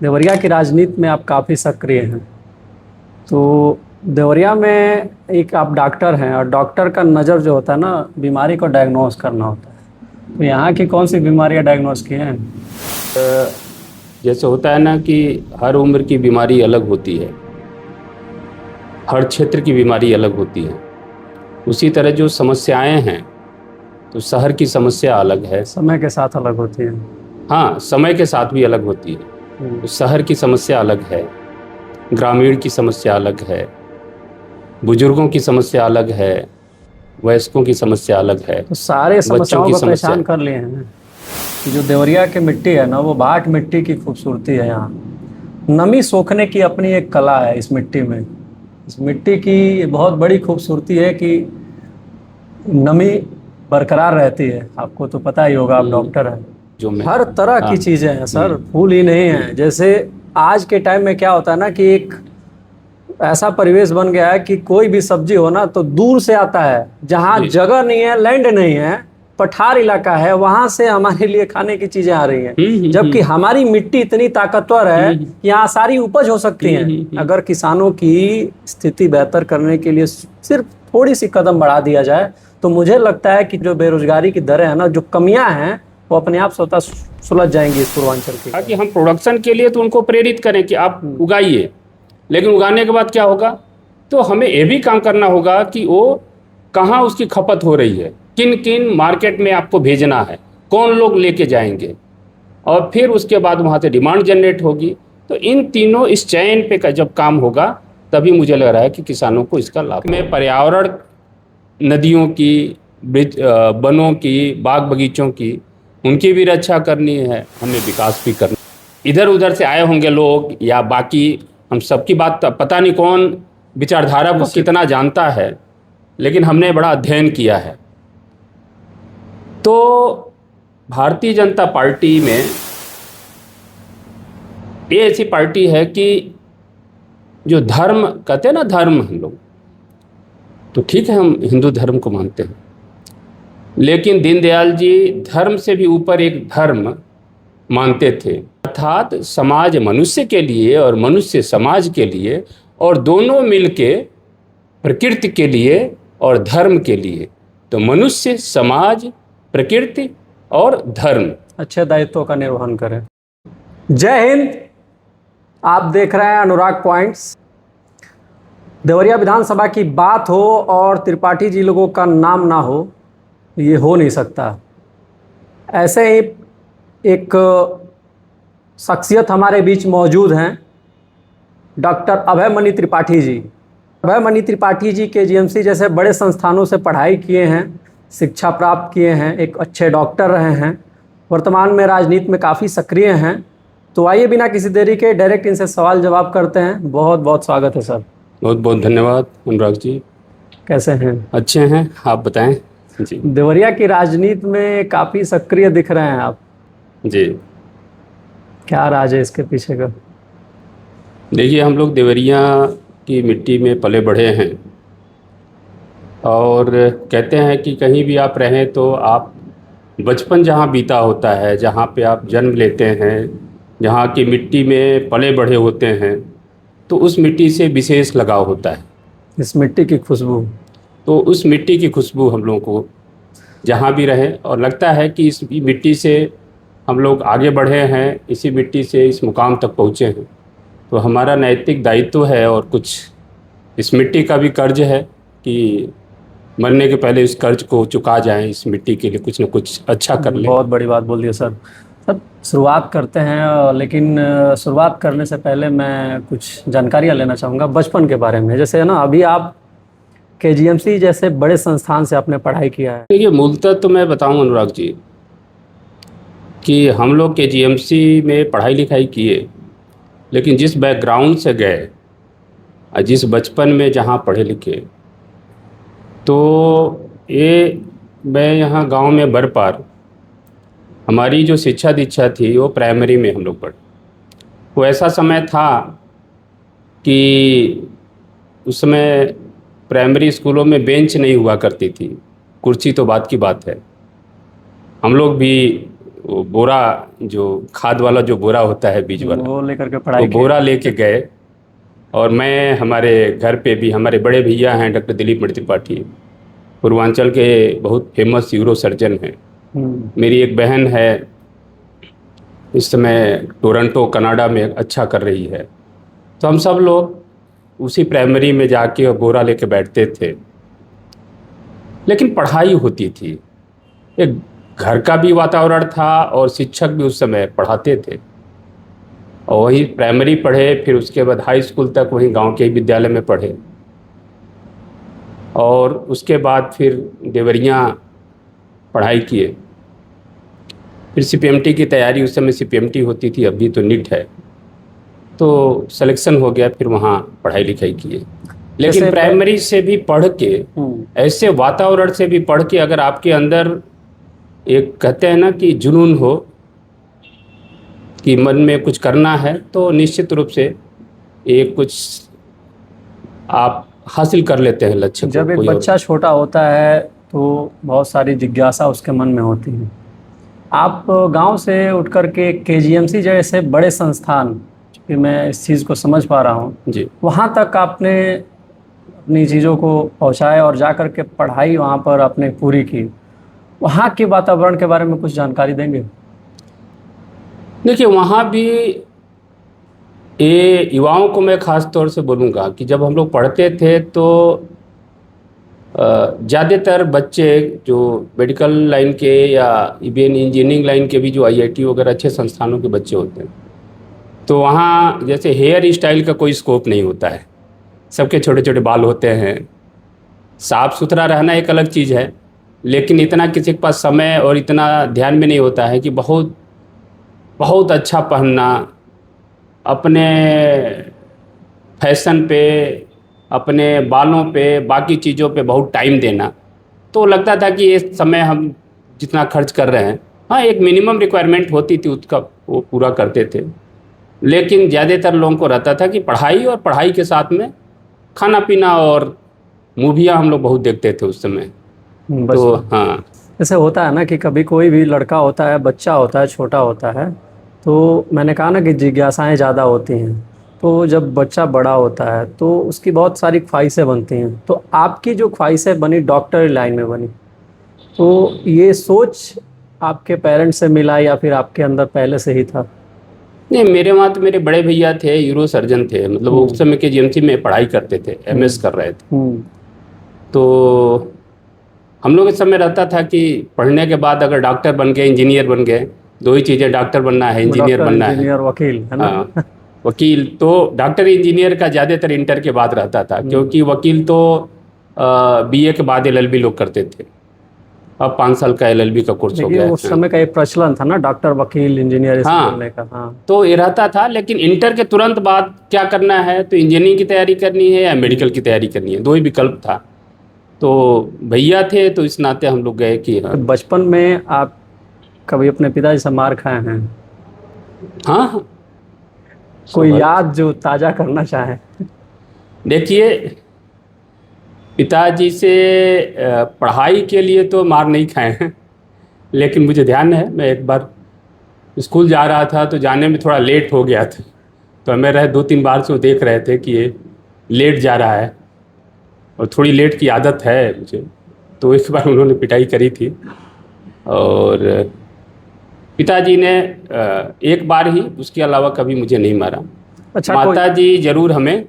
देवरिया की राजनीति में आप काफ़ी सक्रिय हैं। तो देवरिया में एक आप डॉक्टर हैं और डॉक्टर का नज़र जो होता है ना, बीमारी को डायग्नोस करना होता है। तो यहाँ की कौन सी बीमारियाँ डायग्नोस की हैं? जैसे होता है ना कि हर उम्र की बीमारी अलग होती है, हर क्षेत्र की बीमारी अलग होती है। उसी तरह जो समस्याएं हैं, तो शहर की समस्या अलग है। समय के साथ अलग होती हैं। हाँ, समय के साथ भी अलग होती है। तो शहर की समस्या अलग है, ग्रामीण की समस्या अलग है, बुजुर्गों की समस्या अलग है, वयस्कों की समस्या अलग है, तो सारे बच्चों समस्याओं की को समस्या। पहचान कर लिए हैं कि जो देवरिया की मिट्टी है ना, वो भाट मिट्टी की खूबसूरती है। यहाँ नमी सोखने की अपनी एक कला है इस मिट्टी में। इस मिट्टी की बहुत बड़ी खूबसूरती है कि नमी बरकरार रहती है। आपको तो पता ही होगा, आप डॉक्टर हैं। जो मैं हर तरह हाँ। की चीजें हैं सर, फूल ही नहीं है। जैसे आज के टाइम में क्या होता है ना कि एक ऐसा परिवेश बन गया है कि कोई भी सब्जी हो ना तो दूर से आता है। जहाँ जी। जगह नहीं है, लैंड नहीं है, पठार इलाका है, वहां से हमारे लिए खाने की चीजें आ रही हैं। जबकि हमारी मिट्टी इतनी ताकतवर है कि यहाँ सारी उपज हो सकती है। अगर किसानों की स्थिति बेहतर करने के लिए सिर्फ थोड़ी सी कदम बढ़ा दिया जाए, तो मुझे लगता है कि जो बेरोजगारी की दरें हैं ना, जो कमियां हैं, वो अपने आप स्वतः सुलझ जाएंगी इस पूर्वांचल की। ताकि हम प्रोडक्शन के लिए तो उनको प्रेरित करें कि आप उगाइए, लेकिन उगाने के बाद क्या होगा? तो हमें ये भी काम करना होगा कि वो कहाँ उसकी खपत हो रही है, किन किन मार्केट में आपको भेजना है, कौन लोग लेके जाएंगे, और फिर उसके बाद वहाँ से डिमांड जनरेट होगी। तो इन तीनों इस चैन पे का जब काम होगा, तभी मुझे लग रहा है कि किसानों को इसका लाभ में पर्यावरण, नदियों की, वनों की, बाग बगीचों की, उनकी भी रक्षा करनी है, हमें विकास भी करना। इधर उधर से आए होंगे लोग या बाकी, हम सबकी बात पता नहीं कौन विचारधारा को कितना जानता है, लेकिन हमने बड़ा अध्ययन किया है। तो भारतीय जनता पार्टी में ये ऐसी पार्टी है कि जो धर्म कहते हैं ना, धर्म हम लोग तो ठीक है, हम हिंदू धर्म को मानते हैं, लेकिन दीनदयाल जी धर्म से भी ऊपर एक धर्म मानते थे, अर्थात समाज मनुष्य के लिए और मनुष्य समाज के लिए, और दोनों मिलके प्रकृति के लिए और धर्म के लिए। तो मनुष्य, समाज, प्रकृति और धर्म अच्छे दायित्वों का निर्वहन करें। जय हिंद। आप देख रहे हैं अनुराग पॉइंट्स। देवरिया विधानसभा की बात हो और त्रिपाठी जी लोगों का नाम ना हो, ये हो नहीं सकता। ऐसे ही एक शख्सियत हमारे बीच मौजूद हैं, डॉक्टर अभयमणि त्रिपाठी जी। अभयमणि त्रिपाठी जी केजीएमसी जैसे बड़े संस्थानों से पढ़ाई किए हैं, शिक्षा प्राप्त किए हैं, एक अच्छे डॉक्टर रहे हैं, वर्तमान में राजनीति में काफ़ी सक्रिय हैं। तो आइए बिना किसी देरी के डायरेक्ट इनसे सवाल जवाब करते हैं। बहुत बहुत स्वागत है सर। बहुत बहुत धन्यवाद अनुराग जी। कैसे हैं? अच्छे हैं, आप बताएं जी। देवरिया की राजनीति में काफ़ी सक्रिय दिख रहे हैं आप। जी, क्या राज है इसके पीछे का? देखिए, हम लोग देवरिया की मिट्टी में पले बढ़े हैं, और कहते हैं कि कहीं भी आप रहें तो आप बचपन जहाँ बीता होता है, जहाँ पे आप जन्म लेते हैं, जहाँ की मिट्टी में पले बढ़े होते हैं, तो उस मिट्टी से विशेष लगाव होता है। इस मिट्टी की खुशबू, तो उस मिट्टी की खुशबू हम लोगों को जहाँ भी रहे, और लगता है कि इस मिट्टी से हम लोग आगे बढ़े हैं, इसी मिट्टी से इस मुकाम तक पहुँचे हैं। तो हमारा नैतिक दायित्व है, और कुछ इस मिट्टी का भी कर्ज है कि मरने के पहले इस कर्ज को चुका जाएं, इस मिट्टी के लिए कुछ न कुछ अच्छा कर लें। बहुत बड़ी बात बोल दी सर। सर शुरुआत करते हैं, लेकिन शुरुआत करने से पहले मैं कुछ जानकारियाँ लेना चाहूँगा बचपन के बारे में। जैसे है ना, अभी आप केजीएमसी जैसे बड़े संस्थान से आपने पढ़ाई किया है। देखिए, मूलतः तो मैं बताऊं अनुराग जी कि हम लोग केजीएमसी में पढ़ाई लिखाई किए, लेकिन जिस बैकग्राउंड से गए और जिस बचपन में जहाँ पढ़े लिखे, तो ये मैं यहाँ गांव में बरपार, हमारी जो शिक्षा दीक्षा थी वो प्राइमरी में हम लोग पढ़े। वो ऐसा समय था कि उस समय प्राइमरी स्कूलों में बेंच नहीं हुआ करती थी, कुर्सी तो बात की बात है। हम लोग भी वो बोरा, जो खाद वाला जो बोरा होता है बीज वाला, वो लेकर के वो पढ़ाई की। बोरा लेके गए। और मैं, हमारे घर पे भी हमारे बड़े भैया हैं डॉक्टर दिलीप मणि त्रिपाठी, पूर्वांचल के बहुत फेमस यूरो सर्जन हैं। मेरी एक बहन है, इस समय टोरंटो कनाडा में अच्छा कर रही है। तो हम सब लोग उसी प्राइमरी में जाके और बोरा लेके बैठते थे, लेकिन पढ़ाई होती थी। एक घर का भी वातावरण था और शिक्षक भी उस समय पढ़ाते थे। और वहीं प्राइमरी पढ़े, फिर उसके बाद हाई स्कूल तक वहीं गांव के ही विद्यालय में पढ़े। और उसके बाद फिर देवरिया पढ़ाई किए। फिर सीपीएमटी की तैयारी, उस समय सीपीएमटी होती थी, अभी तो नीट है, तो सिलेक्शन हो गया, फिर वहाँ पढ़ाई लिखाई किए। लेकिन जैसे प्राइमरी से भी पढ़ के, ऐसे वातावरण से भी पढ़ के, अगर आपके अंदर एक कहते हैं ना कि जुनून हो कि मन में कुछ करना है, तो निश्चित रूप से एक कुछ आप हासिल कर लेते हैं लक्ष्य को। जब एक कोई और- बच्चा छोटा होता है तो बहुत सारी जिज्ञासा उसके मन में होती है। आप गांव से उठ कर के केजीएमसी जैसे बड़े संस्थान, कि मैं इस चीज़ को समझ पा रहा हूँ, जी, वहाँ तक आपने अपनी चीज़ों को पहुँचाया और जा कर के पढ़ाई वहाँ पर आपने पूरी की। वहाँ के वातावरण के बारे में कुछ जानकारी देंगे? देखिए वहाँ भी ये युवाओं को मैं ख़ास तौर से बोलूँगा कि जब हम लोग पढ़ते थे तो ज़्यादातर बच्चे जो मेडिकल लाइन के या इवन इंजीनियरिंग लाइन के भी जो आईआईटी वगैरह अच्छे संस्थानों के बच्चे होते हैं, तो वहाँ जैसे हेयर स्टाइल का कोई स्कोप नहीं होता है। सबके छोटे छोटे बाल होते हैं। साफ़ सुथरा रहना एक अलग चीज़ है, लेकिन इतना किसी के पास समय और इतना ध्यान में नहीं होता है कि बहुत बहुत अच्छा पहनना, अपने फैशन पे, अपने बालों पे, बाकी चीज़ों पे बहुत टाइम देना। तो लगता था कि ये समय हम जितना खर्च कर रहे हैं, हाँ एक मिनिमम रिक्वायरमेंट होती थी उसका, वो पूरा करते थे। लेकिन ज़्यादातर लोगों को रहता था कि पढ़ाई, और पढ़ाई के साथ में खाना पीना और मूवियाँ हम लोग बहुत देखते थे उस समय। तो हाँ, ऐसे होता है ना कि कभी कोई भी लड़का होता है, बच्चा होता है, छोटा होता है, तो मैंने कहा ना कि जिज्ञासाएं ज़्यादा होती हैं। तो जब बच्चा बड़ा होता है तो उसकी बहुत सारी ख्वाहिशें बनती हैं। तो आपकी जो ख्वाहिशें बनी डॉक्टर लाइन में बनी, तो ये सोच आपके पेरेंट्स से मिला या फिर आपके अंदर पहले से ही था? नहीं, मेरे वहाँ तो मेरे बड़े भैया थे, यूरो सर्जन थे, मतलब वो उस समय के जीएमसी में पढ़ाई करते थे, एमएस कर रहे थे। तो हम लोग इस समय रहता था कि पढ़ने के बाद अगर डॉक्टर बन गए, इंजीनियर बन गए, दो ही चीज़ें, डॉक्टर बनना है, इंजीनियर बनना है। इंजीनियर, वकील, है ना? हाँ, वकील। तो डॉक्टर इंजीनियर का ज़्यादातर इंटर के बाद रहता था, क्योंकि वकील तो बीए के बाद एलएलबी लोग करते थे। अब 5 साल का एलएलबी का कोर्स हो लेकिन गया उस है। समय का एक प्रचलन था ना, डॉक्टर, वकील, इंजीनियर इसे हाँ। बोलने का। हाँ, तो ये रहता था, लेकिन इंटर के तुरंत बाद क्या करना है, तो इंजीनियरिंग की तैयारी करनी है या मेडिकल की तैयारी करनी है, दो ही विकल्प था। तो भैया थे, तो इस नाते हम लोग गए कि हाँ। तो बचपन में आप कभी अपने पिताजी से मार खाए हैं? हाँ, हाँ। कोई याद जो ताज़ा करना चाहें? देखिए, पिताजी से पढ़ाई के लिए तो मार नहीं खाए हैं, लेकिन मुझे ध्यान है, मैं एक बार स्कूल जा रहा था तो जाने में थोड़ा लेट हो गया था। तो हमें रहे 2-3 बार से वो देख रहे थे कि ये लेट जा रहा है, और थोड़ी लेट की आदत है मुझे। तो एक बार उन्होंने पिटाई करी थी, और पिताजी ने एक बार ही, उसके अलावा कभी मुझे नहीं मारा। अच्छा, माता जी जरूर हमें,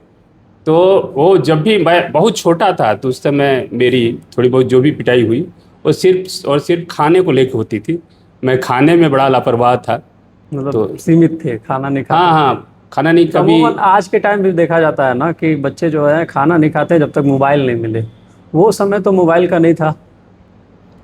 तो वो जब भी मैं बहुत छोटा था तो उस समय मेरी थोड़ी बहुत जो भी पिटाई हुई, वो सिर्फ और सिर्फ खाने को लेकर होती थी। मैं खाने में बड़ा लापरवाह था। मतलब तो सीमित थे, खाना नहीं खाते? हाँ, हाँ, खाना नहीं कभी। अमूमन आज के टाइम भी देखा जाता है ना कि बच्चे जो है खाना नहीं खाते जब तक मोबाइल नहीं मिले। वो समय तो मोबाइल का नहीं था।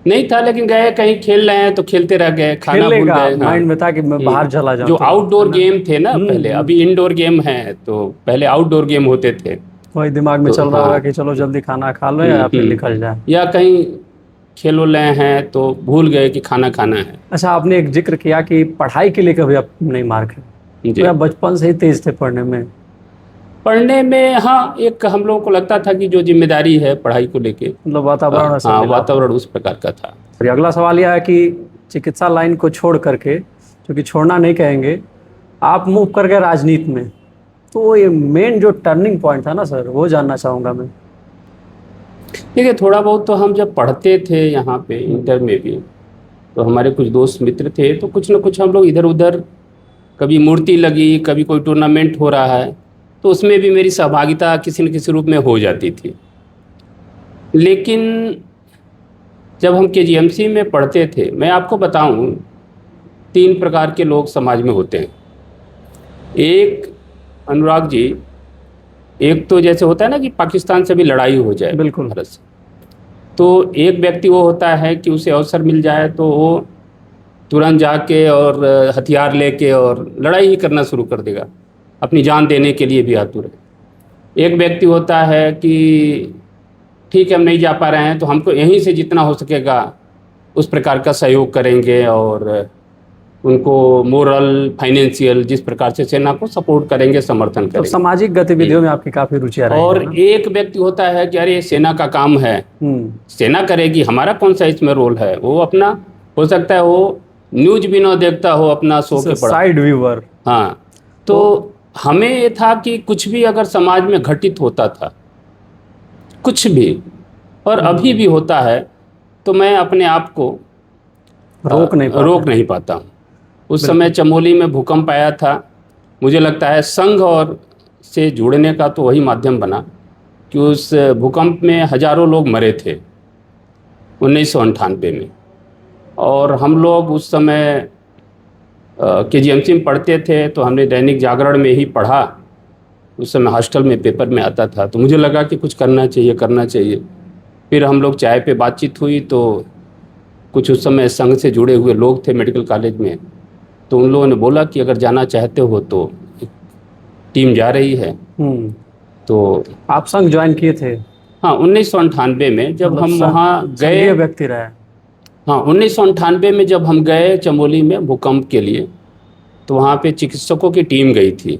नहीं था, लेकिन गए कहीं खेल रहे हैं तो खेलते रह गए, खाना खेलने भूल का गए। हाँ। माइंड में था कि मैं बाहर चला जाऊं। जो तो आउटडोर गेम थे ना पहले, हम्म। अभी इंडोर गेम है, तो पहले आउटडोर गेम होते थे। वही दिमाग में तो चल रहा होगा हाँ, कि चलो जल्दी खाना खा लो या फिर निकल जाए। या कहीं खेल रहे हैं तो भूल गए कि खाना खाना है। अच्छा, आपने एक जिक्र किया कि पढ़ाई के लिए कभी आप नहीं मार खाए, जी। तो आप बचपन से ही तेज थे पढ़ने में? पढ़ने में हाँ, एक हम लोगों को लगता था कि जो जिम्मेदारी है पढ़ाई को लेके, मतलब वातावरण ऐसा हाँ, मिला था। वातावरण उस प्रकार का था। फिर अगला सवाल यह है कि चिकित्सा लाइन को छोड़ करके, क्योंकि छोड़ना नहीं कहेंगे, आप मूव कर गए राजनीति में, तो ये मेन जो टर्निंग पॉइंट था ना सर, वो जानना चाहूँगा मैं। देखिए, थोड़ा बहुत तो हम जब पढ़ते थे यहाँ पे इंटर में भी, तो हमारे कुछ दोस्त मित्र थे, तो कुछ ना कुछ हम लोग इधर उधर, कभी मूर्ति लगी, कभी कोई टूर्नामेंट हो रहा है, तो उसमें भी मेरी सहभागिता किसी न किसी रूप में हो जाती थी। लेकिन जब हम केजीएमसी में पढ़ते थे, मैं आपको बताऊं, 3 प्रकार के लोग समाज में होते हैं। एक, अनुराग जी, एक तो जैसे होता है ना कि पाकिस्तान से भी लड़ाई हो जाए बिल्कुल। भारत से, तो एक व्यक्ति वो होता है कि उसे अवसर मिल जाए तो वो तुरंत जाके और हथियार लेके और लड़ाई ही करना शुरू कर देगा, अपनी जान देने के लिए भी आतुर है। एक व्यक्ति होता है कि ठीक है, हम नहीं जा पा रहे हैं तो हमको यहीं से जितना हो सकेगा उस प्रकार का सहयोग करेंगे और उनको मोरल, फाइनेंशियल, जिस प्रकार से सेना को सपोर्ट करेंगे, समर्थन तो करेंगे। सामाजिक गतिविधियों में आपकी काफी रुचियां रही और है ना? एक व्यक्ति होता है कि अरे सेना का काम है, सेना करेगी, हमारा कौन सा इसमें रोल है। वो अपना, हो सकता है वो न्यूज भी ना देखता हो, अपना सो के पड़ा। Side viewer. हाँ, तो हमें ये था कि कुछ भी अगर समाज में घटित होता था, कुछ भी, और अभी भी होता है, तो मैं अपने आप को रोक नहीं पाता हूँ। उस समय चमोली में भूकंप आया था, मुझे लगता है संघ और से जुड़ने का तो वही माध्यम बना कि उस भूकंप में हजारों लोग मरे थे 1998 में। और हम लोग उस समय केजीएमसी में पढ़ते थे, तो हमने दैनिक जागरण में ही पढ़ा, उस समय हॉस्टल में पेपर में आता था, तो मुझे लगा कि कुछ करना चाहिए। फिर हम लोग चाय पे बातचीत हुई, तो कुछ उस समय संघ से जुड़े हुए लोग थे मेडिकल कॉलेज में, तो उन लोगों ने बोला कि अगर जाना चाहते हो तो एक टीम जा रही है। तो आप संघ ज्वाइन किए थे? हाँ, 1998 में जब हम वहाँ गए, व्यक्ति रहे। हाँ, 1998 में जब हम गए चमोली में भूकंप के लिए, तो वहाँ पे चिकित्सकों की टीम गई थी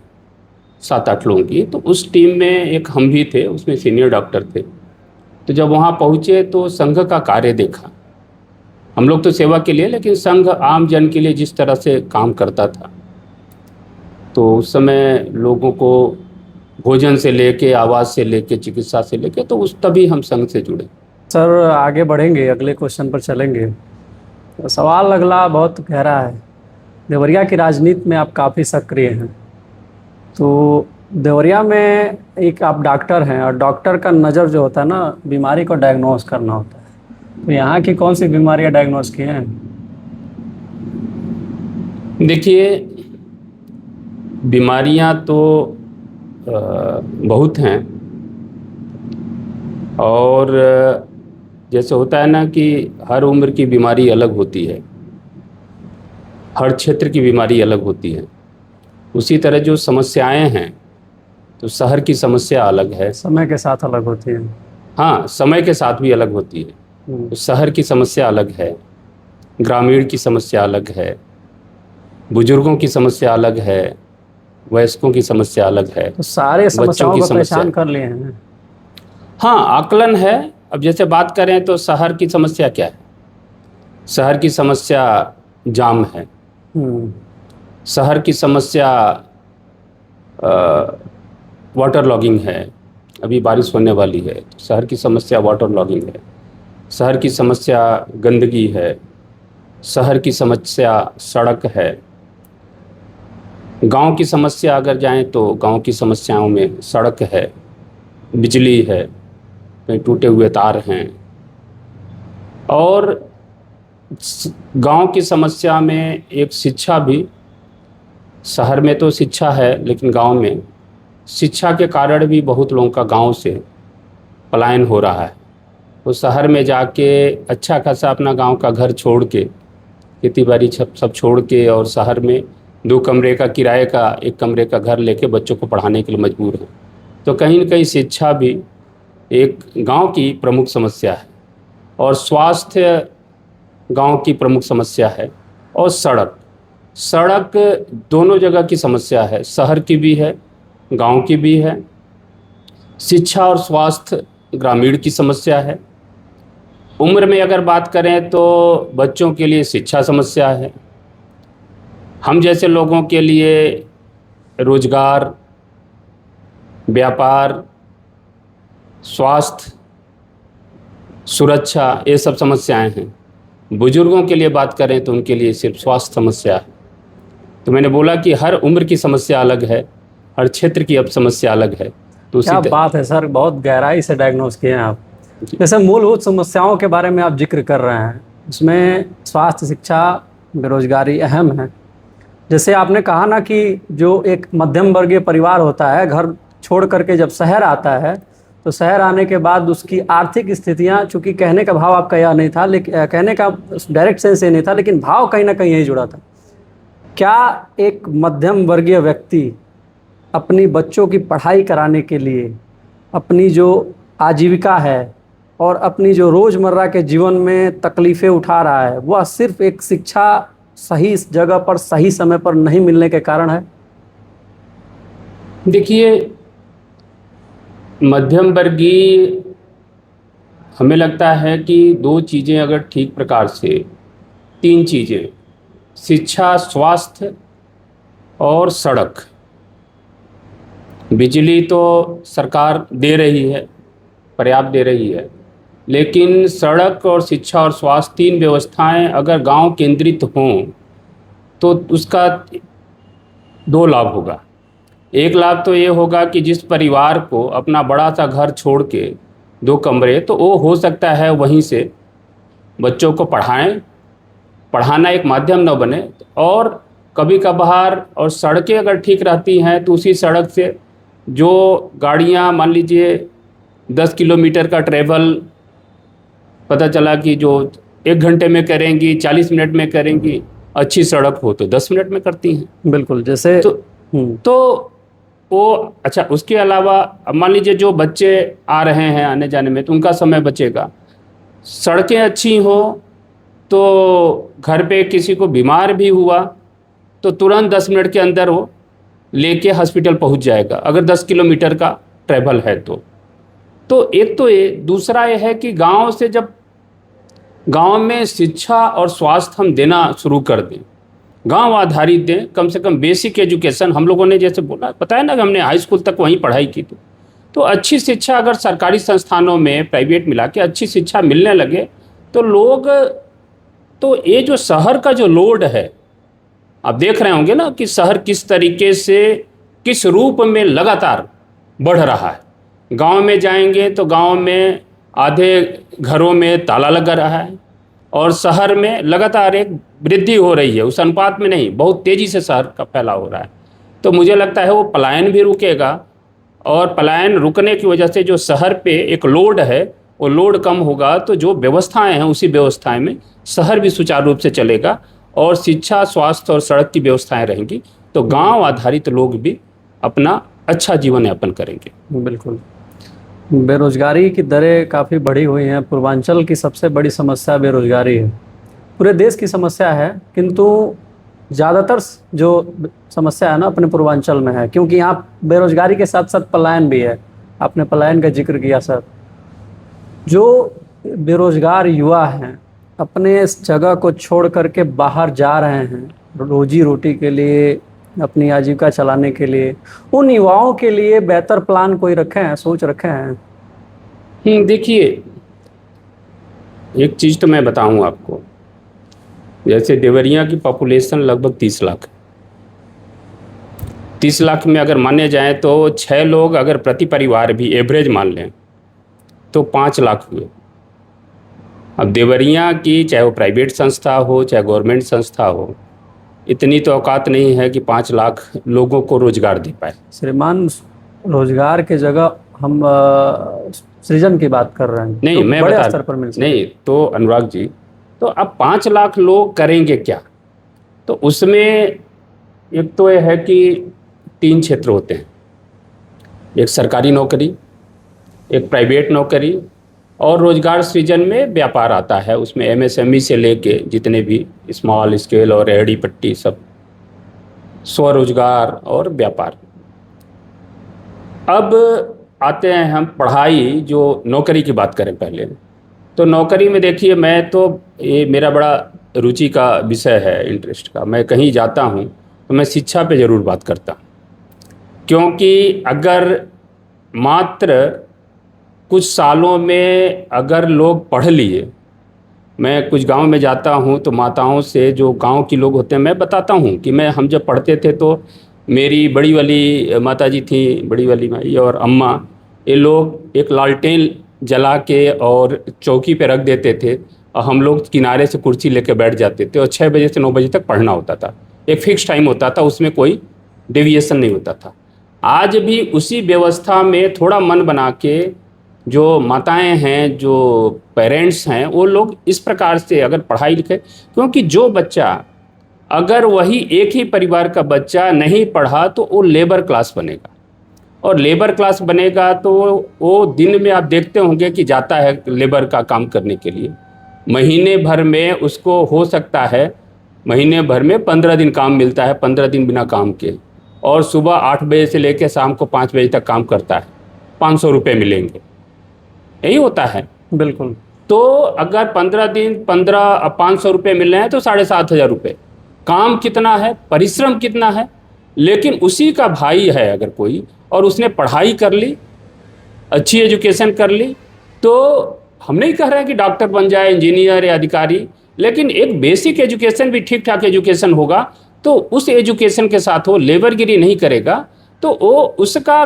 7-8 लोगों की। तो उस टीम में एक हम भी थे, उसमें सीनियर डॉक्टर थे। तो जब वहाँ पहुँचे तो संघ का कार्य देखा। हम लोग तो सेवा के लिए, लेकिन संघ आम जन के लिए जिस तरह से काम करता था, तो उस समय लोगों को भोजन से लेके, आवास से लेके, चिकित्सा से लेके, तो उस तभी हम संघ से जुड़े। सर आगे बढ़ेंगे, अगले क्वेश्चन पर चलेंगे। तो सवाल अगला बहुत गहरा है। देवरिया की राजनीति में आप काफ़ी सक्रिय हैं, तो देवरिया में एक आप डॉक्टर हैं, और डॉक्टर का नज़र जो होता है ना, बीमारी को डायग्नोस करना होता है। तो यहाँ की कौन सी बीमारियाँ डायग्नोस की हैं? देखिए, बीमारियाँ तो बहुत हैं, और जैसे होता है ना कि हर उम्र की बीमारी अलग होती है, हर क्षेत्र की बीमारी अलग होती है। उसी तरह जो समस्याएं हैं, तो शहर की समस्या अलग है, समय के साथ अलग होती है। हाँ, समय के साथ भी अलग होती है। तो शहर की समस्या अलग है, ग्रामीण की समस्या अलग है, बुजुर्गों की समस्या अलग है, वयस्कों की समस्या अलग है, तो सारे समस्याओं को पहचान कर लिए हैं। हाँ, आकलन है। अब जैसे बात करें तो शहर की समस्या क्या है? शहर की समस्या जाम है, शहर की समस्या वाटर लॉगिंग है, अभी बारिश होने वाली है, तो शहर की समस्या वाटर लॉगिंग है। शहर की समस्या गंदगी है, शहर की समस्या सड़क है। गांव की समस्या अगर जाएं तो गांव की समस्याओं में सड़क है, बिजली है, कहीं टूटे हुए तार हैं। और गांव की समस्या में एक शिक्षा भी, शहर में तो शिक्षा है, लेकिन गांव में शिक्षा के कारण भी बहुत लोगों का गांव से पलायन हो रहा है। तो शहर में जाके अच्छा खासा अपना गांव का घर छोड़ के, खेती बाड़ी सब छोड़ के, और शहर में 2 कमरे का किराए का 1 कमरे का घर लेके बच्चों को पढ़ाने के लिए मजबूर हैं। तो कहीं न कहीं शिक्षा भी एक गांव की प्रमुख समस्या है, और स्वास्थ्य गांव की प्रमुख समस्या है, और सड़क दोनों जगह की समस्या है, शहर की भी है, गांव की भी है। शिक्षा और स्वास्थ्य ग्रामीण की समस्या है, उम्र में अगर बात करें तो बच्चों के लिए शिक्षा समस्या है, हम जैसे लोगों के लिए रोजगार, व्यापार, स्वास्थ्य, सुरक्षा, ये सब समस्याएं हैं। बुजुर्गों के लिए बात करें तो उनके लिए सिर्फ स्वास्थ्य समस्या है। तो मैंने बोला कि हर उम्र की समस्या अलग है, हर क्षेत्र की अब समस्या अलग है। तो क्या बात है सर, बहुत गहराई से डायग्नोस किए हैं आप। जैसे मूलभूत समस्याओं के बारे में आप जिक्र कर रहे हैं, इसमें स्वास्थ्य, शिक्षा, बेरोजगारी अहम है। जैसे आपने कहा ना कि जो एक मध्यम वर्गीय परिवार होता है, घर छोड़ करके जब शहर आता है, तो शहर आने के बाद उसकी आर्थिक स्थितियां, चूंकि कहने का भाव आपका यह नहीं था, लेकिन कहने का डायरेक्ट सेंस ये नहीं था, लेकिन भाव कहीं ना कहीं यही जुड़ा था। क्या एक मध्यम वर्गीय व्यक्ति अपनी बच्चों की पढ़ाई कराने के लिए अपनी जो आजीविका है और अपनी जो रोज़मर्रा के जीवन में तकलीफ़ें उठा रहा है, वह सिर्फ एक शिक्षा सही जगह पर सही समय पर नहीं मिलने के कारण है? देखिए, मध्यम वर्गीय, हमें लगता है कि दो चीज़ें अगर ठीक प्रकार से, तीन चीज़ें, शिक्षा, स्वास्थ्य और सड़क। बिजली तो सरकार दे रही है, पर्याप्त दे रही है, लेकिन सड़क और शिक्षा और स्वास्थ्य, तीन व्यवस्थाएं अगर गांव केंद्रित हों तो उसका दो लाभ होगा। एक लाभ तो ये होगा कि जिस परिवार को अपना बड़ा सा घर छोड़ के 2 कमरे, तो वो हो सकता है वहीं से बच्चों को पढ़ाएं, पढ़ाना एक माध्यम न बने। और कभी कभार और सड़कें अगर ठीक रहती हैं तो उसी सड़क से जो गाड़ियां, मान लीजिए 10 किलोमीटर का ट्रेवल, पता चला कि जो 1 घंटे में करेंगी, 40 मिनट में करेंगी, अच्छी सड़क हो तो 10 मिनट में करती हैं। बिल्कुल, जैसे तो वो अच्छा, उसके अलावा अब मान लीजिए जो बच्चे आ रहे हैं आने जाने में, तो उनका समय बचेगा। सड़कें अच्छी हो तो घर पे किसी को बीमार भी हुआ तो तुरंत 10 मिनट के अंदर वो लेके हॉस्पिटल पहुंच जाएगा, अगर 10 किलोमीटर का ट्रैवल है तो एक तो ये। दूसरा ये है कि गांव से जब गांव में शिक्षा और स्वास्थ्य हम देना शुरू कर दें, गांव आधारित दें, कम से कम बेसिक एजुकेशन, हम लोगों ने जैसे बोला, पता है ना कि हमने हाई स्कूल तक वहीं पढ़ाई की थी, तो अच्छी शिक्षा अगर सरकारी संस्थानों में प्राइवेट मिला के अच्छी शिक्षा मिलने लगे तो लोग, तो ये जो शहर का जो लोड है, आप देख रहे होंगे ना कि शहर किस तरीके से, किस रूप में लगातार बढ़ रहा है। गांव में जाएंगे तो गांव में आधे घरों में ताला लगा रहा है और शहर में लगातार एक वृद्धि हो रही है, उस अनुपात में नहीं, बहुत तेज़ी से शहर का फैलाव हो रहा है। तो मुझे लगता है वो पलायन भी रुकेगा और पलायन रुकने की वजह से जो शहर पे एक लोड है वो लोड कम होगा, तो जो व्यवस्थाएं हैं उसी व्यवस्थाएं में शहर भी सुचारू रूप से चलेगा और शिक्षा, स्वास्थ्य और सड़क की व्यवस्थाएं रहेंगी, तो गांव आधारित लोग भी अपना अच्छा जीवन यापन करेंगे। बिल्कुल। बेरोजगारी की दरें काफ़ी बढ़ी हुई हैं। पूर्वांचल की सबसे बड़ी समस्या बेरोजगारी है, पूरे देश की समस्या है, किंतु ज़्यादातर जो समस्या है ना अपने पूर्वांचल में है, क्योंकि यहाँ बेरोजगारी के साथ साथ पलायन भी है। आपने पलायन का जिक्र किया सर। जो बेरोजगार युवा हैं अपने इस जगह को छोड़ करके बाहर जा रहे हैं रोजी रोटी के लिए, अपनी आजीविका चलाने के लिए, उन युवाओं के लिए बेहतर प्लान कोई रखे हैं, सोच रखे हैं? देखिए, एक चीज़ तो मैं बताऊं आपको, जैसे देवरिया की पॉपुलेशन लगभग 30 लाख, 30 लाख में अगर माने जाए तो 6 लोग अगर प्रति परिवार भी एवरेज मान लें तो 5 लाख हुए। अब देवरिया की, चाहे वो प्राइवेट संस्था हो चाहे गवर्नमेंट संस्था हो, इतनी तो औकात नहीं है कि 5 लाख लोगों को रोजगार दे पाए। श्रीमान, रोजगार के जगह हम सृजन की बात कर रहे हैं, नहीं, तो मैं बड़े बता स्तर पर मिल सकते। नहीं तो अनुराग जी, तो अब 5 लाख लोग करेंगे क्या? तो उसमें एक तो यह है कि 3 क्षेत्र होते हैं, एक सरकारी नौकरी, एक प्राइवेट नौकरी और रोजगार सृजन में व्यापार आता है। उसमें एमएसएमई से लेके जितने भी स्मॉल स्केल और रेहड़ी पट्टी, सब स्वरोजगार और व्यापार। अब आते हैं हम पढ़ाई, जो नौकरी की बात करें पहले, तो नौकरी में देखिए, मैं तो ये मेरा बड़ा रुचि का विषय है, इंटरेस्ट का। मैं कहीं जाता हूँ तो मैं शिक्षा पे ज़रूर बात करता हूँ, क्योंकि अगर मात्र कुछ सालों में अगर लोग पढ़ लिए, मैं कुछ गांव में जाता हूं तो माताओं से, जो गांव की लोग होते हैं, मैं बताता हूं कि हम जब पढ़ते थे तो मेरी बड़ी वाली माता जी थी, बड़ी वाली माई और अम्मा, ये लोग एक लालटेन जला के और चौकी पे रख देते थे और हम लोग किनारे से कुर्सी लेके बैठ जाते थे और 6 बजे से 9 बजे तक पढ़ना होता था। एक फिक्स टाइम होता था, उसमें कोई डेविएशन नहीं होता था। आज भी उसी व्यवस्था में थोड़ा मन बना के जो माताएं हैं, जो पेरेंट्स हैं, वो लोग इस प्रकार से अगर पढ़ाई लिखे, क्योंकि जो बच्चा, अगर वही एक ही परिवार का बच्चा नहीं पढ़ा तो वो लेबर क्लास बनेगा, और लेबर क्लास बनेगा तो वो दिन में आप देखते होंगे कि जाता है लेबर का काम करने के लिए, महीने भर में उसको हो सकता है महीने भर में 15 दिन काम मिलता है, 15 दिन बिना काम के, और सुबह 8 बजे से लेकर शाम को 5 बजे तक काम करता है, 500 रुपये मिलेंगे, यही होता है। बिल्कुल। तो अगर 15 दिन 500 रुपये मिल रहे हैं तो 7,500 रुपये। काम कितना है, परिश्रम कितना है, लेकिन उसी का भाई है अगर कोई और उसने पढ़ाई कर ली, अच्छी एजुकेशन कर ली, तो हम नहीं कह रहे हैं कि डॉक्टर बन जाए, इंजीनियर या अधिकारी, लेकिन एक बेसिक एजुकेशन भी ठीक ठाक एजुकेशन होगा तो उस एजुकेशन के साथ वो लेबरगिरी नहीं करेगा, तो वो उसका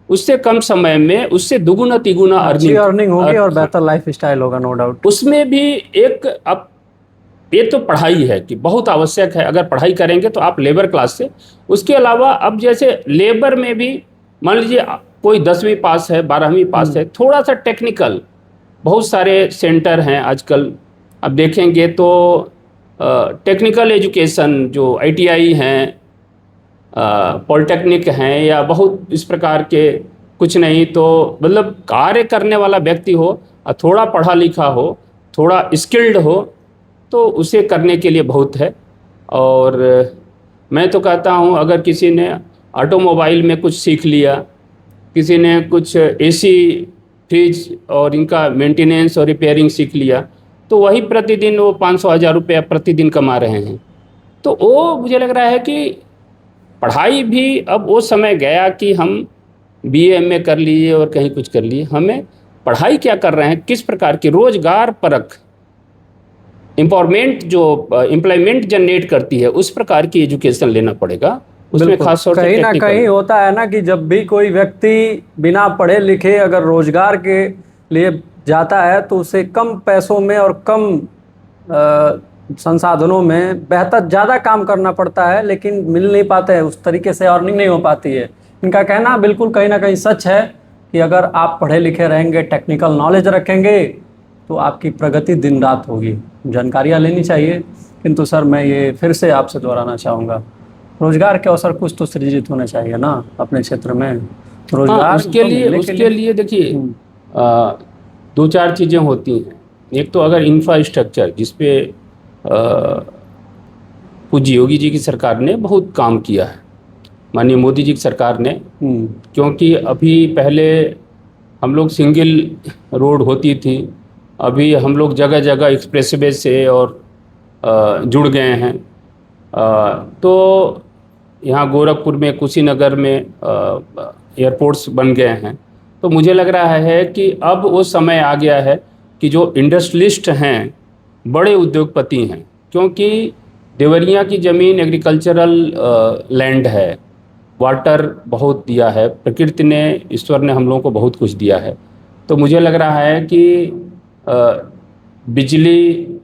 उससे कम समय में उससे दुगुना तिगुना अर्निंग होगी और बेहतर लाइफ स्टाइल होगा, नो डाउट। उसमें भी एक, अब ये तो पढ़ाई है कि बहुत आवश्यक है, अगर पढ़ाई करेंगे तो आप लेबर क्लास से, उसके अलावा अब जैसे लेबर में भी मान लीजिए कोई 10वीं पास है, 12वीं पास है, थोड़ा सा टेक्निकल, बहुत सारे सेंटर हैं आजकल, अब देखेंगे तो टेक्निकल एजुकेशन जो ITI हैं, पॉलिटेक्निक हैं, या बहुत इस प्रकार के, कुछ नहीं तो मतलब कार्य करने वाला व्यक्ति हो, थोड़ा पढ़ा लिखा हो, थोड़ा स्किल्ड हो, तो उसे करने के लिए बहुत है। और मैं तो कहता हूँ अगर किसी ने ऑटोमोबाइल में कुछ सीख लिया, किसी ने कुछ AC फ्रिज और इनका मेंटेनेंस और रिपेयरिंग सीख लिया, तो वही प्रतिदिन वो 500,000 रुपये प्रतिदिन कमा रहे हैं। तो वो मुझे लग रहा है कि पढ़ाई भी अब वो समय गया कि हम BA MA कर लिए और कहीं कुछ कर लिए, हमें पढ़ाई क्या कर रहे हैं, किस प्रकार की रोजगार परक एम्पावरमेंट जो एम्प्लॉयमेंट जनरेट करती है, उस प्रकार की एजुकेशन लेना पड़ेगा। उसमें खास तौर से कहीं ना कहीं होता है ना कि जब भी कोई व्यक्ति बिना पढ़े लिखे अगर रोजगार के लिए जाता है तो उसे कम पैसों में और कम संसाधनों में बेहतर ज़्यादा काम करना पड़ता है, लेकिन मिल नहीं पाते हैं, उस तरीके से अर्निंग नहीं हो पाती है। इनका कहना बिल्कुल कहीं ना कहीं सच है कि अगर आप पढ़े लिखे रहेंगे, टेक्निकल नॉलेज रखेंगे, तो आपकी प्रगति दिन रात होगी। जानकारियाँ लेनी चाहिए, किंतु सर मैं ये फिर से आपसे दोहराना चाहूँगा, रोजगार के अवसर कुछ तो सृजित होने चाहिए ना अपने क्षेत्र में। रोजगार उसके लिए देखिए 2-4 चीज़ें होती हैं। एक तो अगर इंफ्रास्ट्रक्चर, जिसपे पूज्य योगी जी की सरकार ने बहुत काम किया है, माननीय मोदी जी की सरकार ने, क्योंकि अभी पहले हम लोग सिंगल रोड होती थी, अभी हम लोग जगह जगह एक्सप्रेसवे से और जुड़ गए हैं। तो यहाँ गोरखपुर में, कुशीनगर में एयरपोर्ट्स बन गए हैं। तो मुझे लग रहा है कि अब वो समय आ गया है कि जो इंडस्ट्रियलिस्ट हैं, बड़े उद्योगपति हैं, क्योंकि देवरिया की ज़मीन एग्रीकल्चरल लैंड है, वाटर बहुत दिया है, प्रकृति ने, ईश्वर ने हम लोगों को बहुत कुछ दिया है। तो मुझे लग रहा है कि बिजली,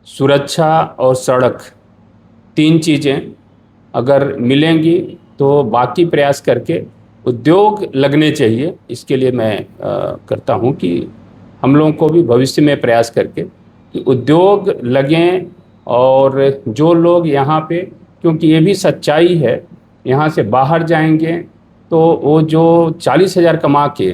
सुरक्षा और सड़क, 3 चीज़ें अगर मिलेंगी तो बाकी प्रयास करके उद्योग लगने चाहिए। इसके लिए मैं करता हूं कि हम लोगों को भी भविष्य में प्रयास करके कि उद्योग लगें, और जो लोग यहाँ पे, क्योंकि ये भी सच्चाई है, यहाँ से बाहर जाएंगे तो वो जो 40,000 कमा के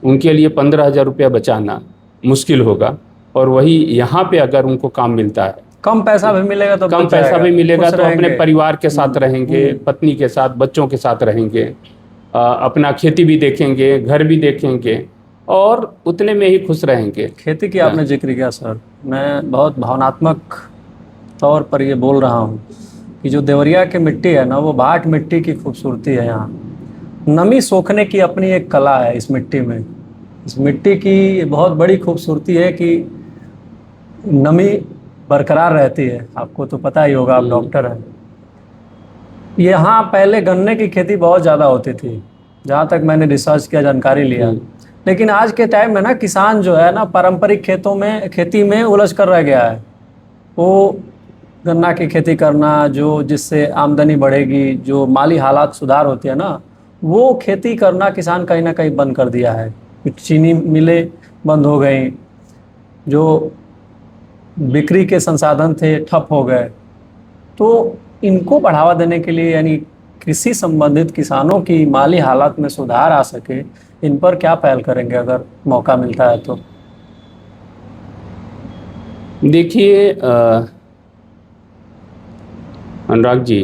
उनके लिए 15,000 रुपया बचाना मुश्किल होगा, और वही यहाँ पे अगर उनको काम मिलता है, कम पैसा भी मिलेगा तो अपने परिवार के साथ रहेंगे, पत्नी के साथ, बच्चों के साथ रहेंगे, अपना खेती भी देखेंगे, घर भी देखेंगे, और उतने में ही खुश रहेंगे। खेती की आपने जिक्र किया सर, मैं बहुत भावनात्मक तौर पर ये बोल रहा हूँ कि जो देवरिया की मिट्टी है ना, वो भाट मिट्टी की खूबसूरती है। यहाँ नमी सोखने की अपनी एक कला है इस मिट्टी में। इस मिट्टी की बहुत बड़ी खूबसूरती है कि नमी बरकरार रहती है। आपको तो पता ही होगा, आप डॉक्टर हैं। यहाँ पहले गन्ने की खेती बहुत ज़्यादा होती थी, जहाँ तक मैंने रिसर्च किया, जानकारी लिया। लेकिन आज के टाइम में ना किसान जो है ना, पारंपरिक खेती में उलझ कर रह गया है। वो गन्ना की खेती करना, जो जिससे आमदनी बढ़ेगी, जो माली हालात सुधार होती है ना, वो खेती करना किसान कहीं ना कहीं बंद कर दिया है। चीनी मिलें बंद हो गई, जो बिक्री के संसाधन थे ठप हो गए। तो इनको बढ़ावा देने के लिए, यानी कृषि संबंधित किसानों की माली हालात में सुधार आ सके, इन पर क्या पहल करेंगे अगर मौका मिलता है तो? देखिए अनुराग जी,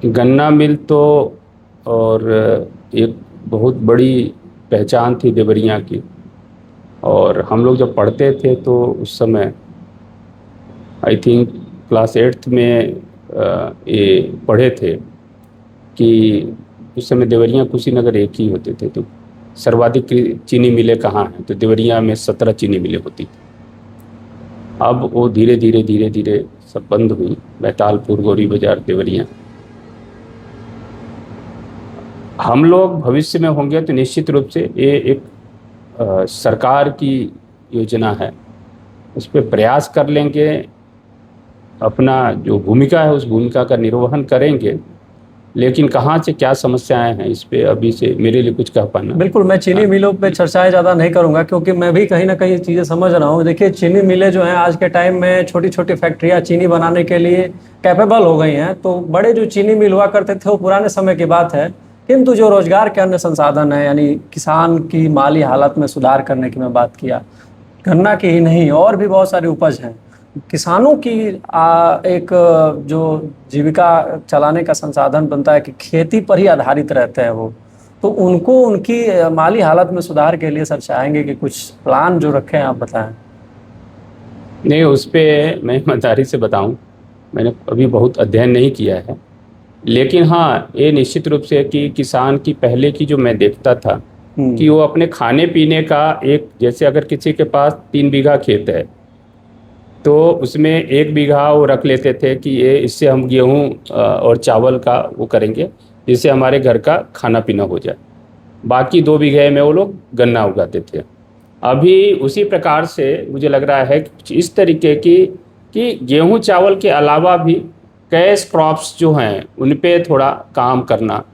गन्ना मिल तो और एक बहुत बड़ी पहचान थी देवरिया की। और हम लोग जब पढ़ते थे तो उस समय आई थिंक क्लास 8th में ये पढ़े थे कि उस समय देवरिया कुशीनगर एक ही होते थे। तो सर्वाधिक चीनी मिलें कहाँ हैं, तो देवरिया में 17 चीनी मिलें होती थी। अब वो धीरे धीरे सब बंद हुई, बैतालपुर, गौरी बाजार, देवरिया। हम लोग भविष्य में होंगे तो निश्चित रूप से ये एक सरकार की योजना है, उस पर प्रयास कर लेंगे, अपना जो भूमिका है उस भूमिका का निर्वहन करेंगे। लेकिन कहाँ से क्या समस्याएं हैं, इस पे अभी से मेरे लिए कुछ कह पाना। बिल्कुल, मैं चीनी मिलों पे चर्चाएं ज़्यादा नहीं करूंगा, क्योंकि मैं भी कहीं ना कहीं चीज़ें समझ रहा हूँ। देखिए, चीनी मिलें जो हैं आज के टाइम में, छोटी छोटी फैक्ट्रियाँ चीनी बनाने के लिए कैपेबल हो गई हैं। तो बड़े जो चीनी मिल हुआ करते थे वो पुराने समय की बात है। किंतु जो रोजगार के अन्य संसाधन है, यानी किसान की माली हालत में सुधार करने की मैं बात किया, गन्ना की ही नहीं और भी बहुत सारी उपज हैं। किसानों की एक जो जीविका चलाने का संसाधन बनता है कि खेती पर ही आधारित रहते हैं वो। तो उनको उनकी माली हालत में सुधार के लिए सर चाहेंगे कि कुछ प्लान जो रखे हैं आप बताएं। नहीं, उस पर मैं ईमानदारी से बताऊं, मैंने अभी बहुत अध्ययन नहीं किया है। लेकिन हाँ, ये निश्चित रूप से कि किसान की पहले की जो मैं देखता था कि वो अपने खाने पीने का एक, जैसे अगर किसी के पास 3 बीघा खेत है तो उसमें 1 बीघा वो रख लेते थे कि ये इससे हम गेहूँ और चावल का वो करेंगे, जिससे हमारे घर का खाना पीना हो जाए। बाकी 2 बीघे में वो लोग गन्ना उगाते थे। अभी उसी प्रकार से मुझे लग रहा है कि इस तरीके की कि गेहूँ चावल के अलावा भी कैश क्रॉप्स जो हैं उन पे थोड़ा काम करना।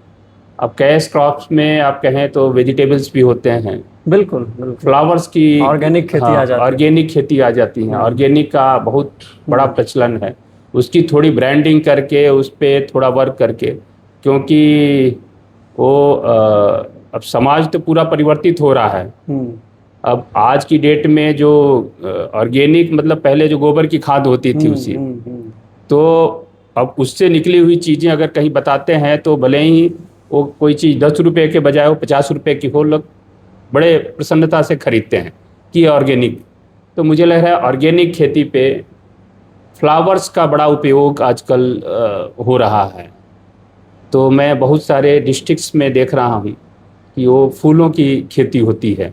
अब कैश क्रॉप्स में आप कहें तो वेजिटेबल्स भी होते हैं, बिल्कुल बिल्कुल, फ्लावर्स की, ऑर्गेनिक खेती आ जाती है। ऑर्गेनिक खेती आ जाती है। ऑर्गेनिक का बहुत बड़ा प्रचलन है, उसकी थोड़ी ब्रांडिंग करके उस पर थोड़ा वर्क करके, क्योंकि वो अब समाज तो पूरा परिवर्तित हो रहा है। अब आज की डेट में जो ऑर्गेनिक मतलब पहले जो गोबर की खाद होती थी उसी, तो अब उससे निकली हुई चीज़ें अगर कहीं बताते हैं तो भले ही वो कोई चीज़ 10 रुपये के बजाय वो 50 रुपये की हो, लोग बड़े प्रसन्नता से खरीदते हैं कि ऑर्गेनिक। तो मुझे लग रहा है ऑर्गेनिक खेती पे फ्लावर्स का बड़ा उपयोग आजकल हो रहा है। तो मैं बहुत सारे डिस्ट्रिक्ट्स में देख रहा हूँ कि वो फूलों की खेती होती है,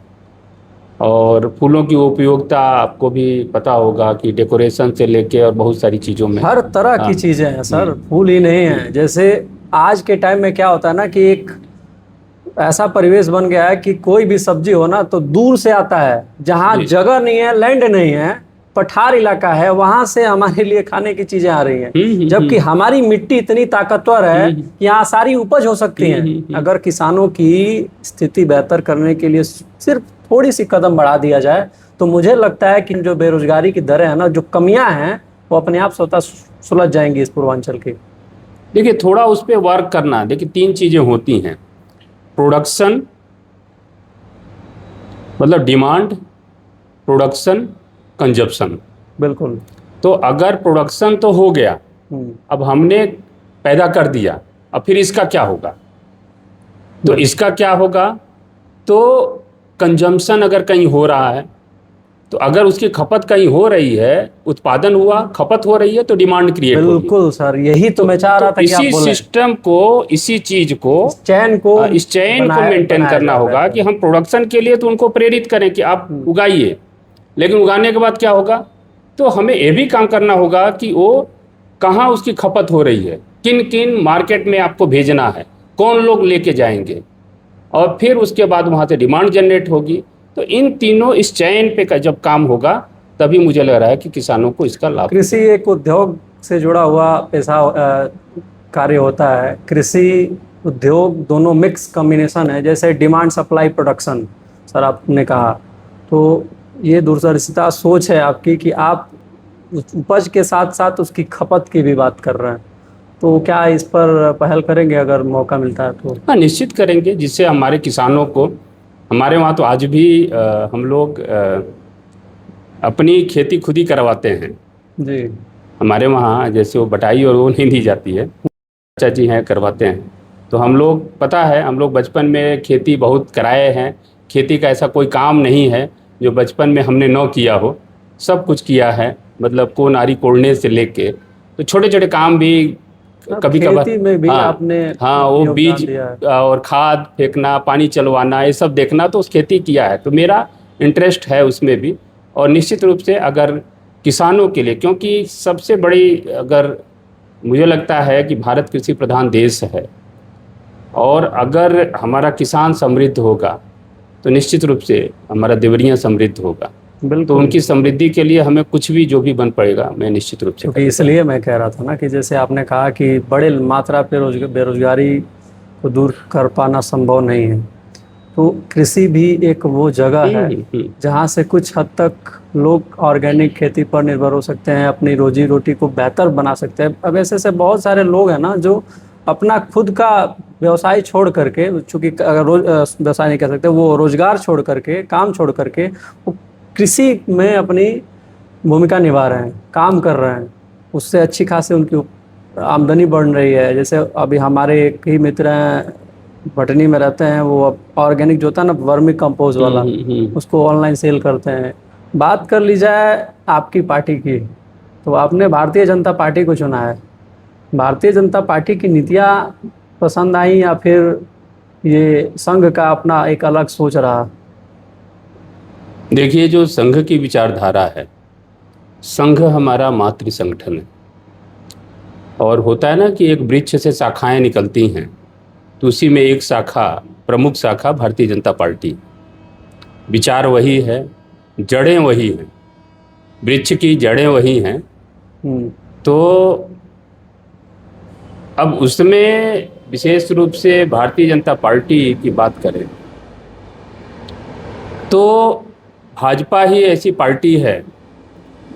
और फूलों की उपयोगिता आपको भी पता होगा कि डेकोरेशन से लेके और बहुत सारी चीज़ों में हर तरह की चीज़ें हैं सर, फूल ही नहीं है। जैसे आज के टाइम में क्या होता है ना कि एक ऐसा परिवेश बन गया है कि कोई भी सब्जी हो ना तो दूर से आता है, जहाँ जगह नहीं है, लैंड नहीं है, पठार इलाका है, वहां से हमारे लिए खाने की चीजें आ रही हैं। जबकि हमारी मिट्टी इतनी ताकतवर है कि यहाँ सारी उपज हो सकती है। अगर किसानों की स्थिति बेहतर करने के लिए सिर्फ थोड़ी सी कदम बढ़ा दिया जाए तो मुझे लगता है कि जो बेरोजगारी की दरें हैं ना, जो कमियां हैं, वो अपने आप स्वतः सुलझ जाएंगी इस पूर्वांचल की। देखिए, थोड़ा उस पर वर्क करना। देखिए, 3 चीज़ें होती हैं, प्रोडक्शन मतलब डिमांड, प्रोडक्शन, कंजप्शन। बिल्कुल। तो अगर प्रोडक्शन तो हो गया, अब हमने पैदा कर दिया, अब फिर इसका क्या होगा? तो इसका क्या होगा? तो कंजम्पशन अगर कहीं हो रहा है, तो अगर उसकी खपत कहीं हो रही है, उत्पादन हुआ, खपत हो रही है, तो डिमांड क्रिएट होगी। बिल्कुल सर, यही तो मैं चाह रहा था कि आप इसी बोले। सिस्टम को, इसी चीज को, इस चैन को मेंटेन बनाया करना जाए होगा बेहतर। कि हम प्रोडक्शन के लिए तो उनको प्रेरित करें कि आप उगाइए, लेकिन उगाने के बाद क्या होगा, तो हमें ये भी काम करना होगा कि वो कहाँ उसकी खपत हो रही है, किन किन मार्केट में आपको भेजना है, कौन लोग लेके जाएंगे, और फिर उसके बाद वहाँ से डिमांड जनरेट होगी। तो इन तीनों, इस चैन पे का जब काम होगा, तभी मुझे लग रहा है कि किसानों को इसका लाभ। कृषि एक उद्योग से जुड़ा हुआ पेशा कार्य होता है। कृषि उद्योग दोनों मिक्स कॉम्बिनेशन है, जैसे डिमांड सप्लाई प्रोडक्शन सर आपने कहा। तो ये दूरदर्शिता सोच है आपकी कि आप उपज के साथ साथ उसकी खपत की भी बात कर रहे हैं। तो क्या इस पर पहल करेंगे अगर मौका मिलता है तो? हाँ, निश्चित करेंगे, जिससे हमारे किसानों को, हमारे वहाँ तो आज भी हम लोग अपनी खेती खुद ही करवाते हैं। जी। हमारे वहाँ जैसे वो बटाई और वो नहीं दी जाती है, चाचा जी हैं करवाते हैं। तो हम लोग, पता है, हम लोग बचपन में खेती बहुत कराए हैं। खेती का ऐसा कोई काम नहीं है जो बचपन में हमने न किया हो, सब कुछ किया है। मतलब को नारी कोड़ने से लेके तो छोटे छोटे काम भी कभी कभार। खेती में भी हाँ, आपने हाँ, वो योगदान बीज दिया है। और खाद फेंकना, पानी चलवाना, ये सब देखना, तो उस खेती किया है। तो मेरा इंटरेस्ट है उसमें भी। और निश्चित रूप से अगर किसानों के लिए, क्योंकि सबसे बड़ी, अगर मुझे लगता है कि भारत कृषि प्रधान देश है, और अगर हमारा किसान समृद्ध होगा तो निश्चित रूप से हमारा देवरिया समृद्ध होगा। तो बिल्कुल। उनकी समृद्धि के लिए हमें कुछ भी जो भी बन पड़ेगा, मैं निश्चित रूप से क्योंकि करूँगा। इसलिए मैं कह रहा था ना कि जैसे आपने कहा कि बड़े मात्रा पे बेरोजगारी को दूर कर पाना संभव नहीं है, तो कृषि भी एक वो जगह है जहाँ से कुछ हद तक लोग ऑर्गेनिक खेती पर निर्भर हो सकते हैं, अपनी रोजी रोटी को बेहतर बना सकते हैं। अब ऐसे बहुत सारे लोग हैं ना जो अपना खुद का व्यवसाय छोड़ करके, चूँकि अगर व्यवसाय नहीं कह सकते, वो रोजगार छोड़ करके, काम छोड़ करके वो कृषि में अपनी भूमिका निभा रहे हैं, काम कर रहे हैं। उससे अच्छी खासी उनकी आमदनी बढ़ रही है। जैसे अभी हमारे एक ही मित्र हैं, भटनी में रहते हैं, वो ऑर्गेनिक जो होता है ना, वर्मी कंपोज वाला, उसको ऑनलाइन सेल करते हैं। बात कर ली जाए आपकी पार्टी की, तो आपने भारतीय जनता पार्टी को चुना है। भारतीय जनता पार्टी की नीतियाँ पसंद आई या फिर ये संघ का अपना एक अलग सोच रहा? देखिए, जो संघ की विचारधारा है, संघ हमारा मातृ संगठन है। और होता है ना कि एक वृक्ष से शाखाएं निकलती हैं, तो उसी में एक शाखा, प्रमुख शाखा भारतीय जनता पार्टी। विचार वही है, जड़ें वही हैं, वृक्ष की जड़ें वही हैं। तो अब उसमें विशेष रूप से भारतीय जनता पार्टी की बात करें तो भाजपा ही ऐसी पार्टी है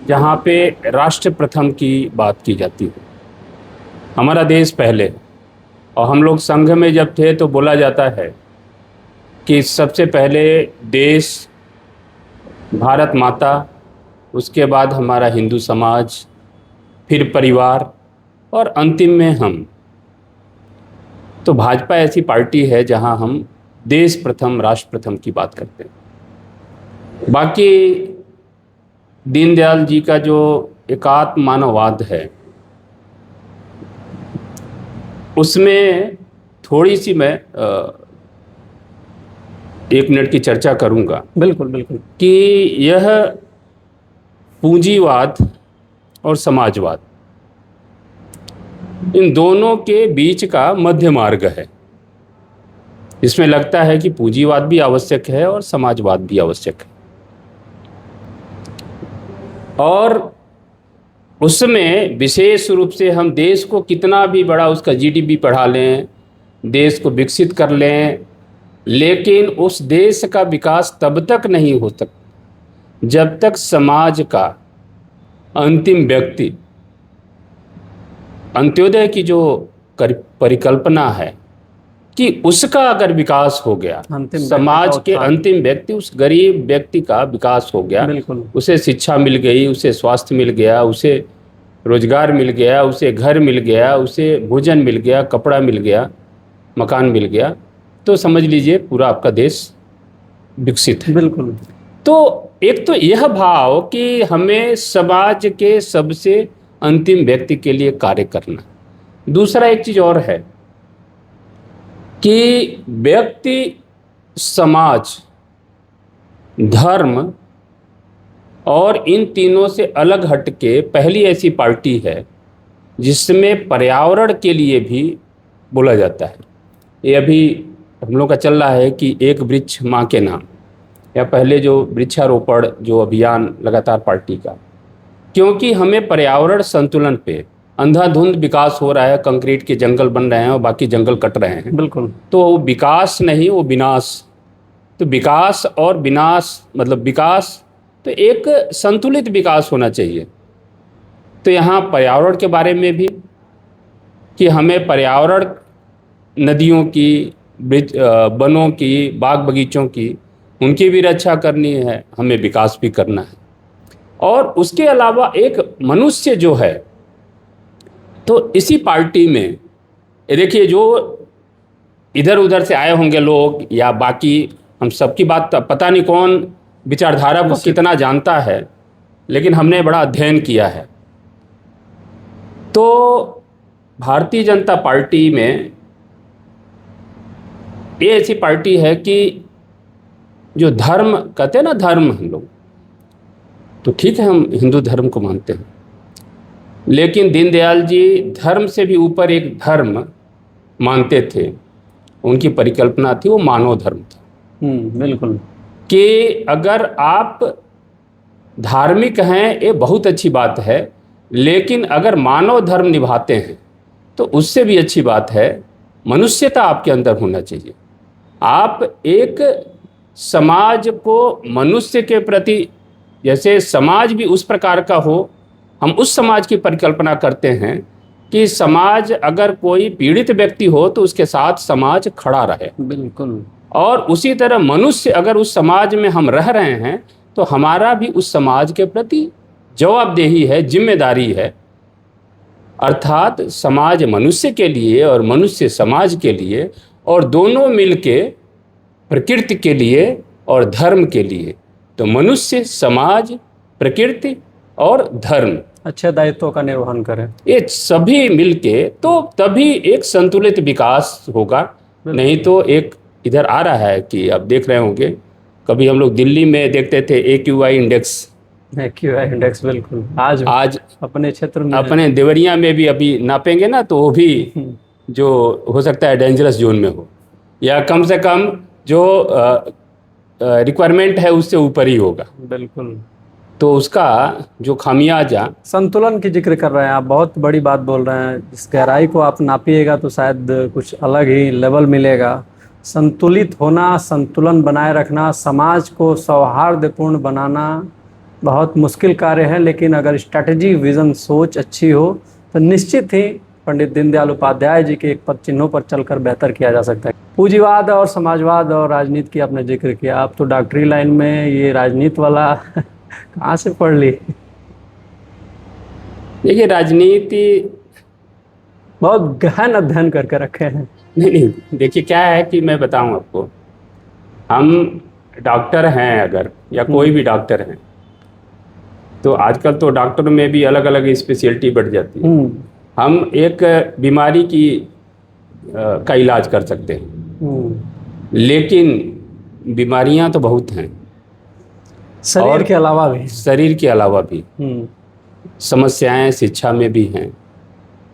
जहाँ पे राष्ट्र प्रथम की बात की जाती है, हमारा देश पहले। और हम लोग संघ में जब थे तो बोला जाता है कि सबसे पहले देश, भारत माता, उसके बाद हमारा हिंदू समाज, फिर परिवार, और अंतिम में हम। तो भाजपा ऐसी पार्टी है जहां हम देश प्रथम, राष्ट्र प्रथम की बात करते हैं। बाकी दीनदयाल जी का जो एकात्म मानववाद है, उसमें थोड़ी सी मैं 1 मिनट की चर्चा करूंगा। बिल्कुल बिल्कुल। कि यह पूंजीवाद और समाजवाद, इन दोनों के बीच का मध्य मार्ग है। इसमें लगता है कि पूंजीवाद भी आवश्यक है और समाजवाद भी आवश्यक है, और उसमें विशेष रूप से हम देश को कितना भी बड़ा उसका जीडीपी बढ़ा लें, देश को विकसित कर लें, लेकिन उस देश का विकास तब तक नहीं हो सकता जब तक समाज का अंतिम व्यक्ति, अंत्योदय की जो परिकल्पना है कि उसका अगर विकास हो गया, समाज के अंतिम व्यक्ति, उस गरीब व्यक्ति का विकास हो गया, उसे शिक्षा मिल गई, उसे स्वास्थ्य मिल गया, उसे रोजगार मिल गया, उसे घर मिल गया, उसे भोजन मिल गया, कपड़ा मिल गया, मकान मिल गया, तो समझ लीजिए पूरा आपका देश विकसित है। बिल्कुल। तो एक तो यह भाव कि हमें समाज के सबसे अंतिम व्यक्ति के लिए कार्य करना। दूसरा एक चीज और है कि व्यक्ति, समाज, धर्म और इन तीनों से अलग हटके पहली ऐसी पार्टी है जिसमें पर्यावरण के लिए भी बोला जाता है। ये अभी हम लोग का चल रहा है कि एक वृक्ष माँ के नाम, या पहले जो वृक्षारोपण जो अभियान लगातार पार्टी का, क्योंकि हमें पर्यावरण संतुलन पे अंधाधुंध विकास हो रहा है, कंक्रीट के जंगल बन रहे हैं और बाकी जंगल कट रहे हैं। बिल्कुल। तो वो विकास नहीं, वो विनाश। तो विकास और विनाश मतलब विकास, तो एक संतुलित विकास होना चाहिए। तो यहाँ पर्यावरण के बारे में भी कि हमें पर्यावरण, नदियों की, वनों की, बाग बगीचों की, उनकी भी रक्षा करनी है, हमें विकास भी करना है। और उसके अलावा एक मनुष्य जो है, तो इसी पार्टी में ये देखिए, जो इधर उधर से आए होंगे लोग या बाकी, हम सबकी बात पता नहीं कौन विचारधारा को कितना जानता है, लेकिन हमने बड़ा अध्ययन किया है। तो भारतीय जनता पार्टी में ये ऐसी पार्टी है कि जो धर्म कहते हैं ना, धर्म, हम लोग तो ठीक है, हम हिंदू धर्म को मानते हैं, लेकिन दीनदयाल जी धर्म से भी ऊपर एक धर्म मानते थे। उनकी परिकल्पना थी, वो मानव धर्म था। बिल्कुल। कि अगर आप धार्मिक हैं, ये बहुत अच्छी बात है, लेकिन अगर मानव धर्म निभाते हैं तो उससे भी अच्छी बात है मनुष्यता आपके अंदर होना चाहिए। आप एक समाज को मनुष्य के प्रति, जैसे समाज भी उस प्रकार का हो, हम उस समाज की परिकल्पना करते हैं कि समाज, अगर कोई पीड़ित व्यक्ति हो तो उसके साथ समाज खड़ा रहे। बिल्कुल। और उसी तरह मनुष्य अगर उस समाज में हम रह रहे हैं तो हमारा भी उस समाज के प्रति जवाबदेही है, जिम्मेदारी है। अर्थात समाज मनुष्य के लिए और मनुष्य समाज के लिए, और दोनों मिलके प्रकृति के लिए और धर्म के लिए। तो मनुष्य, समाज, प्रकृति और धर्म, अच्छे दायित्वों का निर्वहन करें, ये सभी मिलके तो तभी एक संतुलित विकास होगा। नहीं तो एक इधर आ रहा है कि आप देख रहे होंगे, कभी हम लोग दिल्ली में देखते थे AQI इंडेक्स, बिल्कुल। आज अपने क्षेत्र में, अपने देवरिया में भी अभी नापेंगे ना, तो वो भी जो हो सकता है डेंजरस जोन में हो, या कम से कम जो रिक्वायरमेंट है उससे ऊपर ही होगा। बिल्कुल। तो उसका जो खामियाजा, संतुलन की जिक्र कर रहे हैं आप, बहुत बड़ी बात बोल रहे हैं। इस गहराई को आप नापिएगा तो शायद कुछ अलग ही लेवल मिलेगा। संतुलित होना, संतुलन बनाए रखना, समाज को सौहार्दपूर्ण बनाना बहुत मुश्किल कार्य है, लेकिन अगर स्ट्रैटेजी, विज़न, सोच अच्छी हो तो निश्चित ही पंडित दीनदयाल उपाध्याय जी के एक पद चिन्हों पर चलकर बेहतर किया जा सकता है। पूंजीवाद और समाजवाद और राजनीति की आपने जिक्र किया, आप तो डॉक्टरी लाइन में, ये राजनीति वाला कहाँ से पढ़ ली? देखिए, राजनीति बहुत गहन अध्ययन करके रखे हैं। नहीं, देखिए क्या है कि मैं बताऊं आपको, हम डॉक्टर हैं अगर, या कोई भी डॉक्टर हैं, तो आजकल तो डॉक्टर में भी अलग अलग स्पेशलिटी बढ़ जाती है। हम एक बीमारी की का इलाज कर सकते हैं, लेकिन बीमारियां तो बहुत हैं, शरीर के अलावा भी, शरीर के अलावा भी समस्याएं शिक्षा में भी हैं,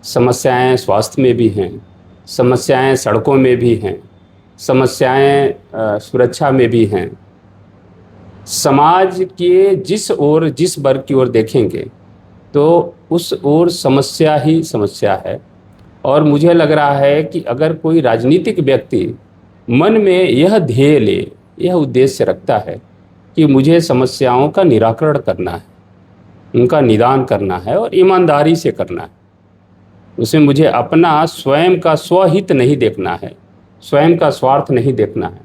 समस्याएं स्वास्थ्य में भी हैं, समस्याएं सड़कों में भी हैं, समस्याएं सुरक्षा में भी हैं। समाज के जिस ओर, जिस वर्ग की ओर देखेंगे तो उस ओर समस्या ही समस्या है। और मुझे लग रहा है कि अगर कोई राजनीतिक व्यक्ति मन में यह ध्येय ले, यह उद्देश्य रखता है कि मुझे समस्याओं का निराकरण करना है, उनका निदान करना है और ईमानदारी से करना है, उसमें मुझे अपना स्वयं का स्वहित नहीं देखना है, स्वयं का स्वार्थ नहीं देखना है,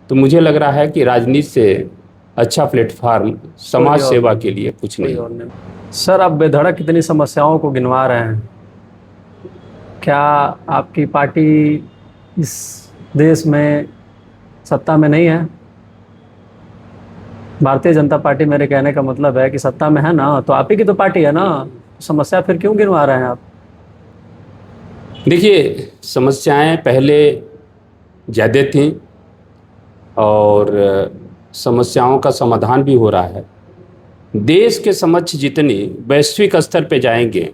तो मुझे लग रहा है कि राजनीति से अच्छा प्लेटफार्म समाज सेवा के लिए कुछ नहीं। सर, आप बेधड़क कितनी समस्याओं को गिनवा रहे हैं। क्या आपकी पार्टी इस देश में सत्ता में नहीं है? भारतीय जनता पार्टी, मेरे कहने का मतलब है कि सत्ता में है ना, तो आप ही की तो पार्टी है ना, समस्या फिर क्यों गिनवा रहे हैं आप? देखिए, समस्याएं पहले ज़्यादा थी और समस्याओं का समाधान भी हो रहा है। देश के समक्ष जितनी वैश्विक स्तर पे जाएंगे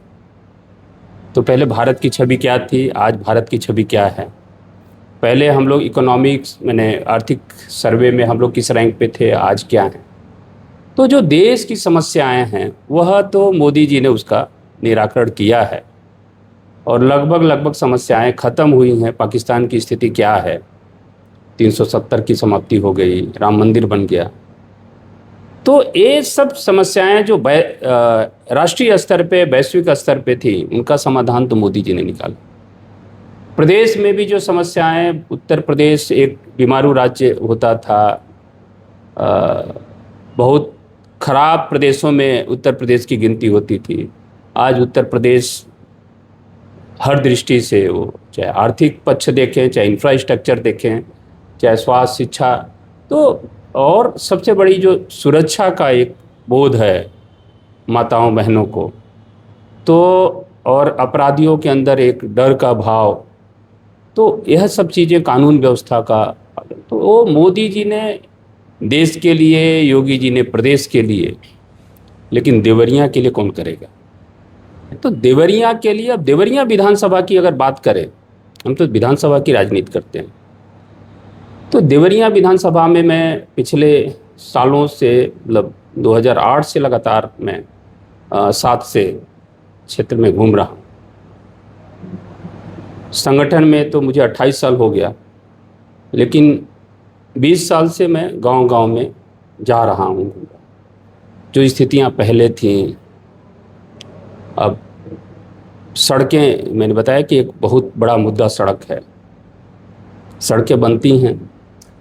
तो पहले भारत की छवि क्या थी, आज भारत की छवि क्या है। पहले हम लोग इकोनॉमिक्स मैंने आर्थिक सर्वे में हम लोग किस रैंक पे थे, आज क्या हैं। तो जो देश की समस्याएं हैं वह तो मोदी जी ने उसका निराकरण किया है और लगभग समस्याएं खत्म हुई हैं। पाकिस्तान की स्थिति क्या है, 370 की समाप्ति हो गई, राम मंदिर बन गया। तो ये सब समस्याएं जो राष्ट्रीय स्तर पे वैश्विक स्तर पे थी, उनका समाधान तो मोदी जी ने निकाला। प्रदेश में भी जो समस्याएं, उत्तर प्रदेश एक बीमारू राज्य होता था, बहुत खराब प्रदेशों में उत्तर प्रदेश की गिनती होती थी। आज उत्तर प्रदेश हर दृष्टि से, वो चाहे आर्थिक पक्ष देखें, चाहे इंफ्रास्ट्रक्चर देखें, चाहे स्वास्थ्य, शिक्षा, तो और सबसे बड़ी जो सुरक्षा का एक बोध है माताओं बहनों को, तो और अपराधियों के अंदर एक डर का भाव, तो यह सब चीज़ें, कानून व्यवस्था का, तो वो मोदी जी ने देश के लिए, योगी जी ने प्रदेश के लिए, लेकिन देवरिया के लिए कौन करेगा। तो देवरिया के लिए, अब देवरिया विधानसभा की अगर बात करें, हम तो विधानसभा की राजनीति करते हैं, तो देवरिया विधानसभा में मैं पिछले सालों से, मतलब 2008 से लगातार मैं 7 से क्षेत्र में घूम रहा हूँ। संगठन में तो मुझे 28 साल हो गया, लेकिन 20 साल से मैं गांव-गांव में जा रहा हूँ। जो स्थितियाँ पहले थीं, अब सड़कें, मैंने बताया कि एक बहुत बड़ा मुद्दा सड़क है, सड़कें बनती हैं।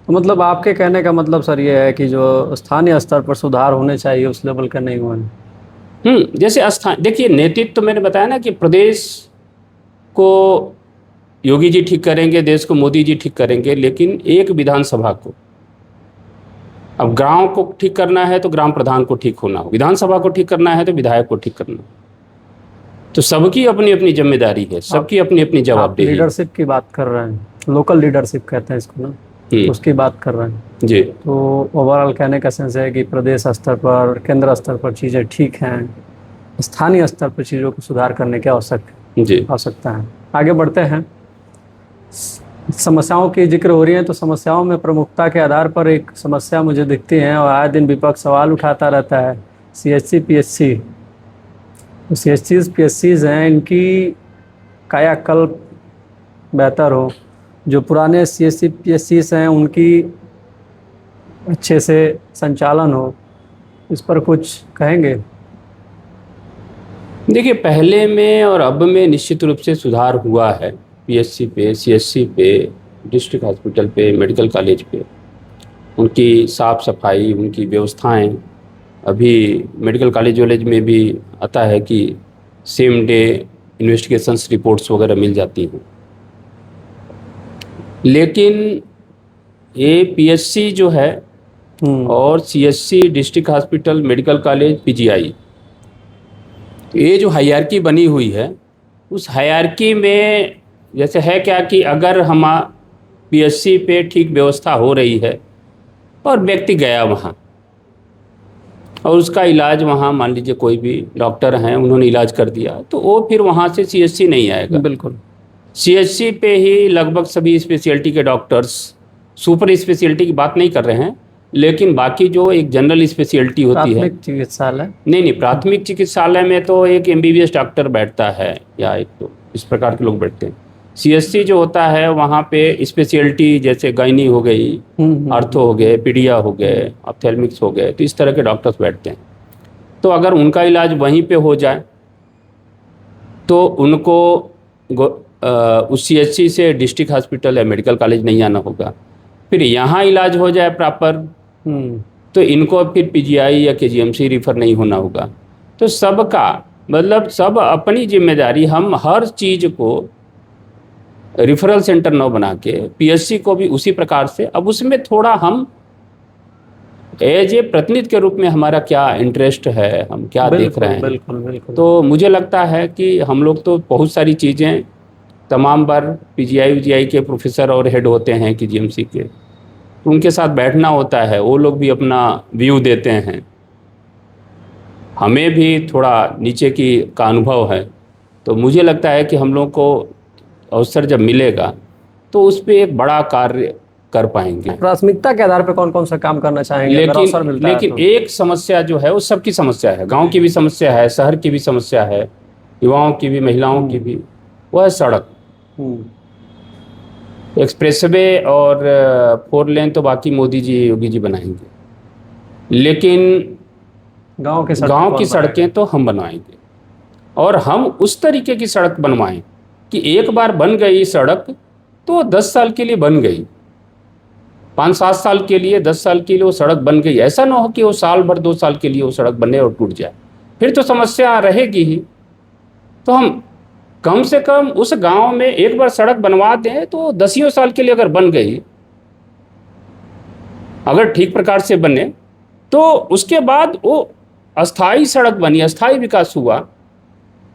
तो मतलब आपके कहने का मतलब सर ये है कि जो स्थानीय स्तर पर सुधार होने चाहिए उस लेवल का नहीं हुए हैं। जैसे देखिए, नेतृत्व तो मैंने बताया ना कि प्रदेश को योगी जी ठीक करेंगे, देश को मोदी जी ठीक करेंगे, लेकिन एक विधानसभा को, अब गांव को ठीक करना है तो ग्राम प्रधान को ठीक होना हो, विधानसभा को ठीक करना है तो विधायक को ठीक करना हो। तो सबकी अपनी अपनी जिम्मेदारी है, सबकी अपनी अपनी जवाबदेही। लीडरशिप की बात कर रहे हैं, लोकल लीडरशिप कहते हैं इसको ना, उसकी बात कर रहे हैं जी। तो ओवरऑल कहने का सेंस है कि प्रदेश स्तर पर, केंद्र स्तर पर चीज़ें ठीक हैं, स्थानीय स्तर पर चीज़ों को सुधार करने की आवश्यकता है। आगे बढ़ते हैं। समस्याओं की जिक्र हो रही है, तो समस्याओं में प्रमुखता के आधार पर एक समस्या मुझे दिखती है और आए दिन विपक्ष सवाल उठाता रहता है, CHC PHC। तो CHCs PHCs हैं, इनकी कायाकल्प बेहतर हो, जो पुराने CHC PHCs हैं उनकी अच्छे से संचालन हो, इस पर कुछ कहेंगे? देखिए, पहले में और अब में निश्चित रूप से सुधार हुआ है। PHC पे, CHC पे, डिस्ट्रिक्ट हॉस्पिटल पे, मेडिकल कॉलेज पे, उनकी साफ़ सफाई, उनकी व्यवस्थाएं। अभी मेडिकल कॉलेज में भी आता है कि सेम डे इन्वेस्टिगेशंस रिपोर्ट्स वगैरह मिल जाती हैं। लेकिन ये PHC जो है और CHC, district hospital, medical college, PGI, ये जो हायरार्की बनी हुई है, उस हायरार्की में जैसे है क्या कि अगर हम PHC पे ठीक व्यवस्था हो रही है और व्यक्ति गया वहाँ और उसका इलाज वहाँ, मान लीजिए कोई भी डॉक्टर हैं, उन्होंने इलाज कर दिया, तो वो फिर वहाँ से CHC नहीं आएगा। बिल्कुल, CHC पे ही लगभग सभी स्पेशलिटी के डॉक्टर्स, सुपर स्पेशलिटी की बात नहीं कर रहे हैं, लेकिन बाकी जो एक जनरल स्पेशलिटी होती है, प्राथमिक चिकित्सालय, नहीं, प्राथमिक चिकित्सालय में तो एक MBBS डॉक्टर बैठता है या एक, तो इस प्रकार के लोग बैठते हैं। CHC जो होता है वहाँ पे स्पेशलिटी जैसे गायनी हो गई, आर्थो हो गए, पीडिया हो गए, ऑप्थेल्मिक्स हो गए, तो इस तरह के डॉक्टर्स बैठते हैं। तो अगर उनका इलाज वहीं पे हो जाए तो उनको उस CHC से डिस्ट्रिक्ट हॉस्पिटल या मेडिकल कॉलेज नहीं आना होगा। फिर यहाँ इलाज हो जाए प्रॉपर, तो इनको फिर PGI या KGMC रिफ़र नहीं होना होगा। तो सबका मतलब सब अपनी जिम्मेदारी, हम हर चीज़ को रिफरल सेंटर न बना के PHC को भी उसी प्रकार से, अब उसमें थोड़ा हम एज ए प्रतिनिधि के रूप में हमारा क्या इंटरेस्ट है, हम क्या देख रहे हैं। बिल्कुल बिल्कुल। तो मुझे लगता है कि हम लोग तो बहुत सारी चीज़ें, तमाम बार पीजीआई वीजीआई के प्रोफेसर और हेड होते हैं कि जीएमसी के, तो उनके साथ बैठना होता है, वो लोग भी अपना व्यू देते हैं, हमें भी थोड़ा नीचे की का अनुभव है। तो मुझे लगता है कि हम लोग को अवसर जब मिलेगा तो उस पर एक बड़ा कार्य कर पाएंगे। प्राथमिकता के आधार पर कौन कौन सा काम करना चाहेंगे अगर अवसर मिलता है लेकिन तो? एक समस्या जो है वो सबकी समस्या है, गांव की भी समस्या है, शहर की भी समस्या है, युवाओं की भी, महिलाओं की भी, वो है सड़क। एक्सप्रेसवे और 4 लेन तो बाकी मोदी जी योगी जी बनाएंगे, लेकिन गांव के गांव की सड़कें तो हम बनवाएंगे, और हम उस तरीके की सड़क बनवाएं कि एक बार बन गई सड़क तो 10 साल के लिए बन गई, 5-7 साल के लिए, 10 साल के लिए वो सड़क बन गई। ऐसा ना हो कि वो साल भर 2 साल के लिए वो सड़क बने और टूट जाए, फिर तो समस्या रहेगी ही। तो हम कम से कम उस गांव में एक बार सड़क बनवा दें तो 10 साल के लिए अगर बन गई, अगर ठीक प्रकार से बने, तो उसके बाद वो अस्थाई सड़क बनी, अस्थाई विकास हुआ,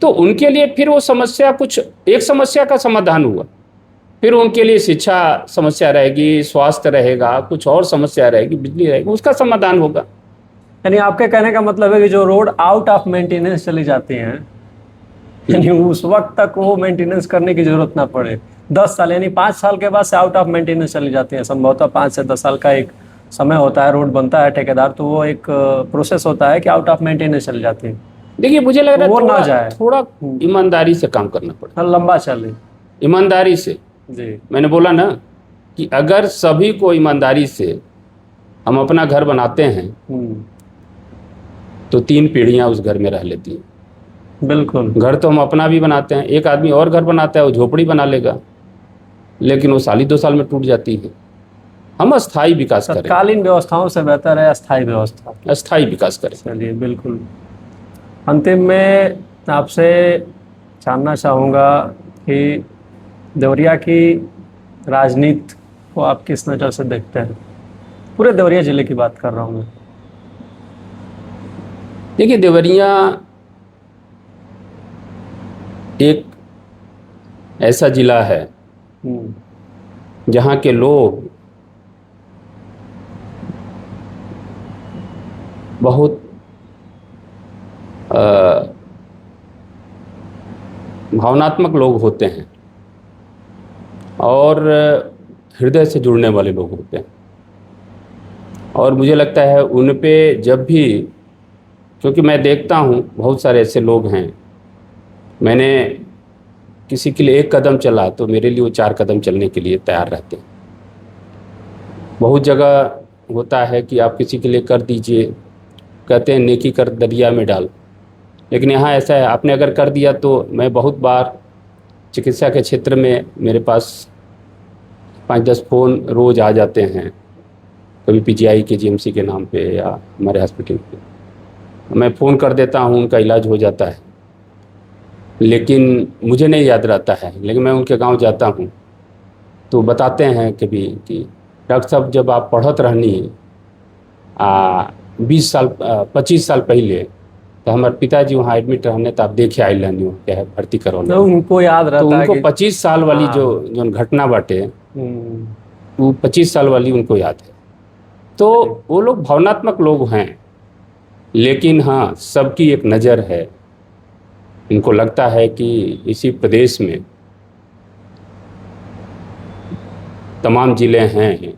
तो उनके लिए फिर वो समस्या, कुछ एक समस्या का समाधान हुआ, फिर उनके लिए शिक्षा समस्या रहेगी, स्वास्थ्य रहेगा, कुछ और समस्या रहेगी, बिजली रहेगी, उसका समाधान होगा। यानी आपके कहने का मतलब है कि जो रोड आउट ऑफ मेंटेनेंस चली जाती हैं, यानी उस वक्त तक वो मेंटेनेंस करने की जरूरत ना पड़े। 10 साल यानी 5 साल के बाद से आउट ऑफ मेंटेनेंस चली जाती हैं, संभवतः 5 से 10 साल का एक समय होता है, रोड बनता है ठेकेदार, तो वो एक प्रोसेस होता है कि आउट ऑफ मेंटेनेंस चली जाती है। देखिए, मुझे लग रहा है वो ना जाए, थोड़ा ईमानदारी से काम करना पड़ेगा, लंबा चले, ईमानदारी से। जी, मैंने बोला ना कि अगर सभी को ईमानदारी से हम अपना घर बनाते हैं तो 3 पीढ़ियां उस घर में रह लेती हैं। बिल्कुल। घर तो हम अपना भी बनाते हैं, एक आदमी और घर बनाता है, वो झोपड़ी बना लेगा, लेकिन वो साल ही 2 साल में टूट जाती है। हम अस्थाई विकास करें, तत्कालीन व्यवस्थाओं से बेहतर है अस्थाई व्यवस्था, अस्थाई विकास करें। चलिए, बिल्कुल। अंतिम में आपसे जानना चाहूँगा कि देवरिया की राजनीति को आप किस नज़र से देखते हैं? पूरे देवरिया जिले की बात कर रहा हूँ मैं। देखिए, देवरिया एक ऐसा जिला है जहाँ के लोग बहुत भावनात्मक लोग होते हैं और हृदय से जुड़ने वाले लोग होते हैं, और मुझे लगता है उन पे जब भी, क्योंकि मैं देखता हूँ बहुत सारे ऐसे लोग हैं, मैंने किसी के लिए 1 कदम चला तो मेरे लिए वो 4 कदम चलने के लिए तैयार रहते हैं। बहुत जगह होता है कि आप किसी के लिए कर दीजिए, कहते हैं नेकी कर दरिया में डाल, लेकिन यहाँ ऐसा है, आपने अगर कर दिया तो मैं बहुत बार चिकित्सा के क्षेत्र में मेरे पास 5-10 फ़ोन रोज़ आ जाते हैं, कभी पीजीआई के जीएमसी के नाम पे या हमारे हॉस्पिटल पे, मैं फ़ोन कर देता हूँ, उनका इलाज हो जाता है, लेकिन मुझे नहीं याद रहता है। लेकिन मैं उनके गांव जाता हूँ तो बताते हैं कभी कि डॉक्टर साहब जब आप पढ़त रहनी 20 साल 25 साल पहले, तो हमारे पिताजी वहाँ एडमिट रहने, तो आप देखे आई रहनी हो क्या है, भर्ती करवाने, तो उनको याद रहता तो है उनको कि 25 साल वाली जो घटना बाटे, वो 25 साल वाली उनको याद है। तो वो लोग भावनात्मक लोग हैं, लेकिन हाँ, सबकी एक नज़र है। इनको लगता है कि इसी प्रदेश में तमाम ज़िले हैं,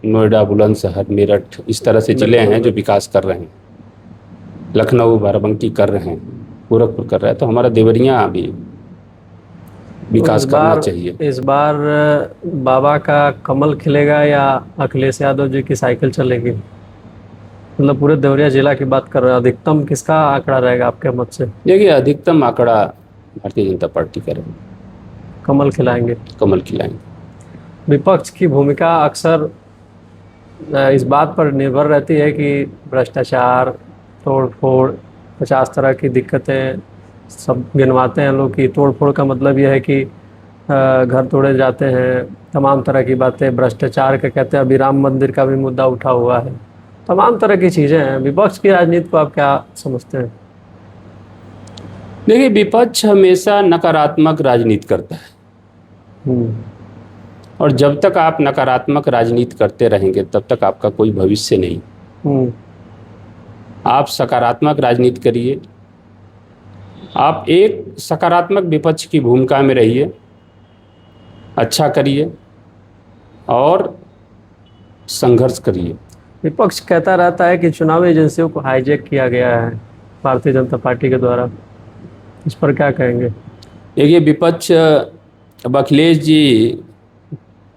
नोएडा, बुलंदशहर, मेरठ, इस तरह से ज़िले हैं जो विकास कर रहे हैं, लखनऊ, बाराबंकी कर रहे हैं, गोरखपुर कर रहा है, तो हमारा देवरिया भी विकास करना चाहिए। इस बार बाबा का कमल खिलेगा या अखिलेश यादव जी की साइकिल चलेगी? मतलब पूरे देवरिया जिला की बात कर रहे हैं, अधिकतम किसका आंकड़ा रहेगा आपके मत से? देखिए, अधिकतम आंकड़ा भारतीय जनता पार्टी का रहेगा, कमल खिलाएंगे, कमल खिलाएंगे। विपक्ष की भूमिका अक्सर इस बात पर निर्भर रहती है कि भ्रष्टाचार, तोड़ फोड़, 50 तरह की दिक्कतें सब गिनवाते हैं लोग कि तोड़ फोड़ का मतलब यह है कि घर तोड़े जाते हैं, तमाम तरह की बातें, भ्रष्टाचार का कहते हैं। अभी राम मंदिर का भी मुद्दा उठा हुआ है, तमाम तरह की चीजें हैं। विपक्ष की राजनीति को आप क्या समझते हैं? देखिए, विपक्ष हमेशा नकारात्मक राजनीति करता है, हम्म। और जब तक आप नकारात्मक राजनीति करते रहेंगे तब तक आपका कोई भविष्य नहीं। हम्म। आप सकारात्मक राजनीति करिए, आप एक सकारात्मक विपक्ष की भूमिका में रहिए, अच्छा करिए और संघर्ष करिए। विपक्ष कहता रहता है कि चुनावी एजेंसियों को हाईजैक किया गया है भारतीय जनता पार्टी के द्वारा, इस पर क्या कहेंगे? देखिए, विपक्ष, अब अखिलेश जी,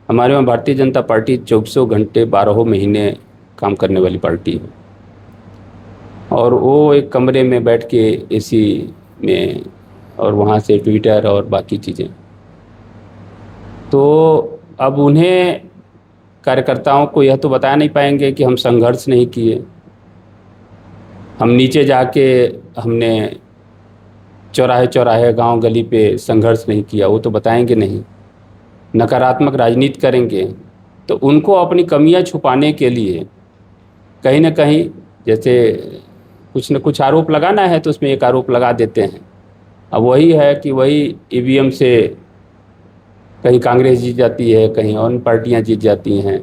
हमारे वहाँ भारतीय जनता पार्टी 24 घंटे 12 महीने काम करने वाली पार्टी है, और वो एक कमरे में बैठ के एसी में, और वहाँ से ट्विटर और बाकी चीज़ें, तो अब उन्हें कार्यकर्ताओं को यह तो बता नहीं पाएंगे कि हम संघर्ष नहीं किए, हम नीचे जाके हमने चौराहे चौराहे गांव गली पे संघर्ष नहीं किया, वो तो बताएंगे नहीं। नकारात्मक राजनीति करेंगे तो उनको अपनी कमियां छुपाने के लिए कहीं ना कहीं, जैसे कुछ न कुछ आरोप लगाना है तो उसमें एक आरोप लगा देते हैं। अब वही है कि वही ईवीएम से कहीं कांग्रेस जीत जाती है, कहीं और पार्टियां जीत जाती हैं।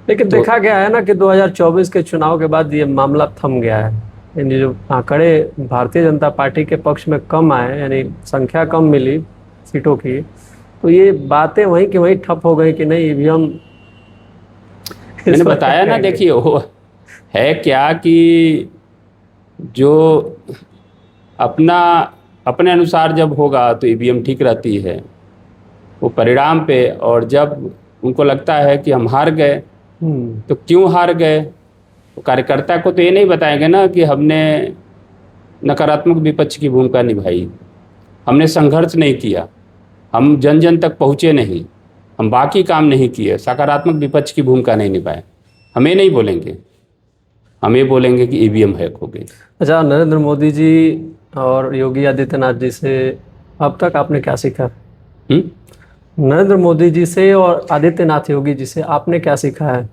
लेकिन देखा गया है ना कि 2024 के चुनाव के बाद ये मामला थम गया है। यानी जो आंकड़े भारतीय जनता पार्टी के पक्ष में कम आए, यानी संख्या कम मिली सीटों की, तो ये बातें वहीं की वहीं ठप हो गई कि नहीं ईवीएम। मैंने बताया ना, देखिए वो है क्या कि जो अपने अनुसार जब होगा तो ईवीएम ठीक रहती है वो परिणाम पे, और जब उनको लगता है कि हम हार गए तो क्यों हार गए, तो कार्यकर्ता को तो ये नहीं बताएंगे ना कि हमने नकारात्मक विपक्ष की भूमिका निभाई, हमने संघर्ष नहीं किया, हम जन जन तक पहुँचे नहीं, हम बाकी काम नहीं किए, सकारात्मक विपक्ष की भूमिका नहीं निभाए। हमें नहीं बोलेंगे, हमें बोलेंगे कि ईवीएम हैक हो गई। अच्छा, नरेंद्र मोदी जी और योगी आदित्यनाथ जी से अब तक आपने क्या सीखा? नरेंद्र मोदी जी से और आदित्यनाथ योगी जी से आपने क्या सीखा है?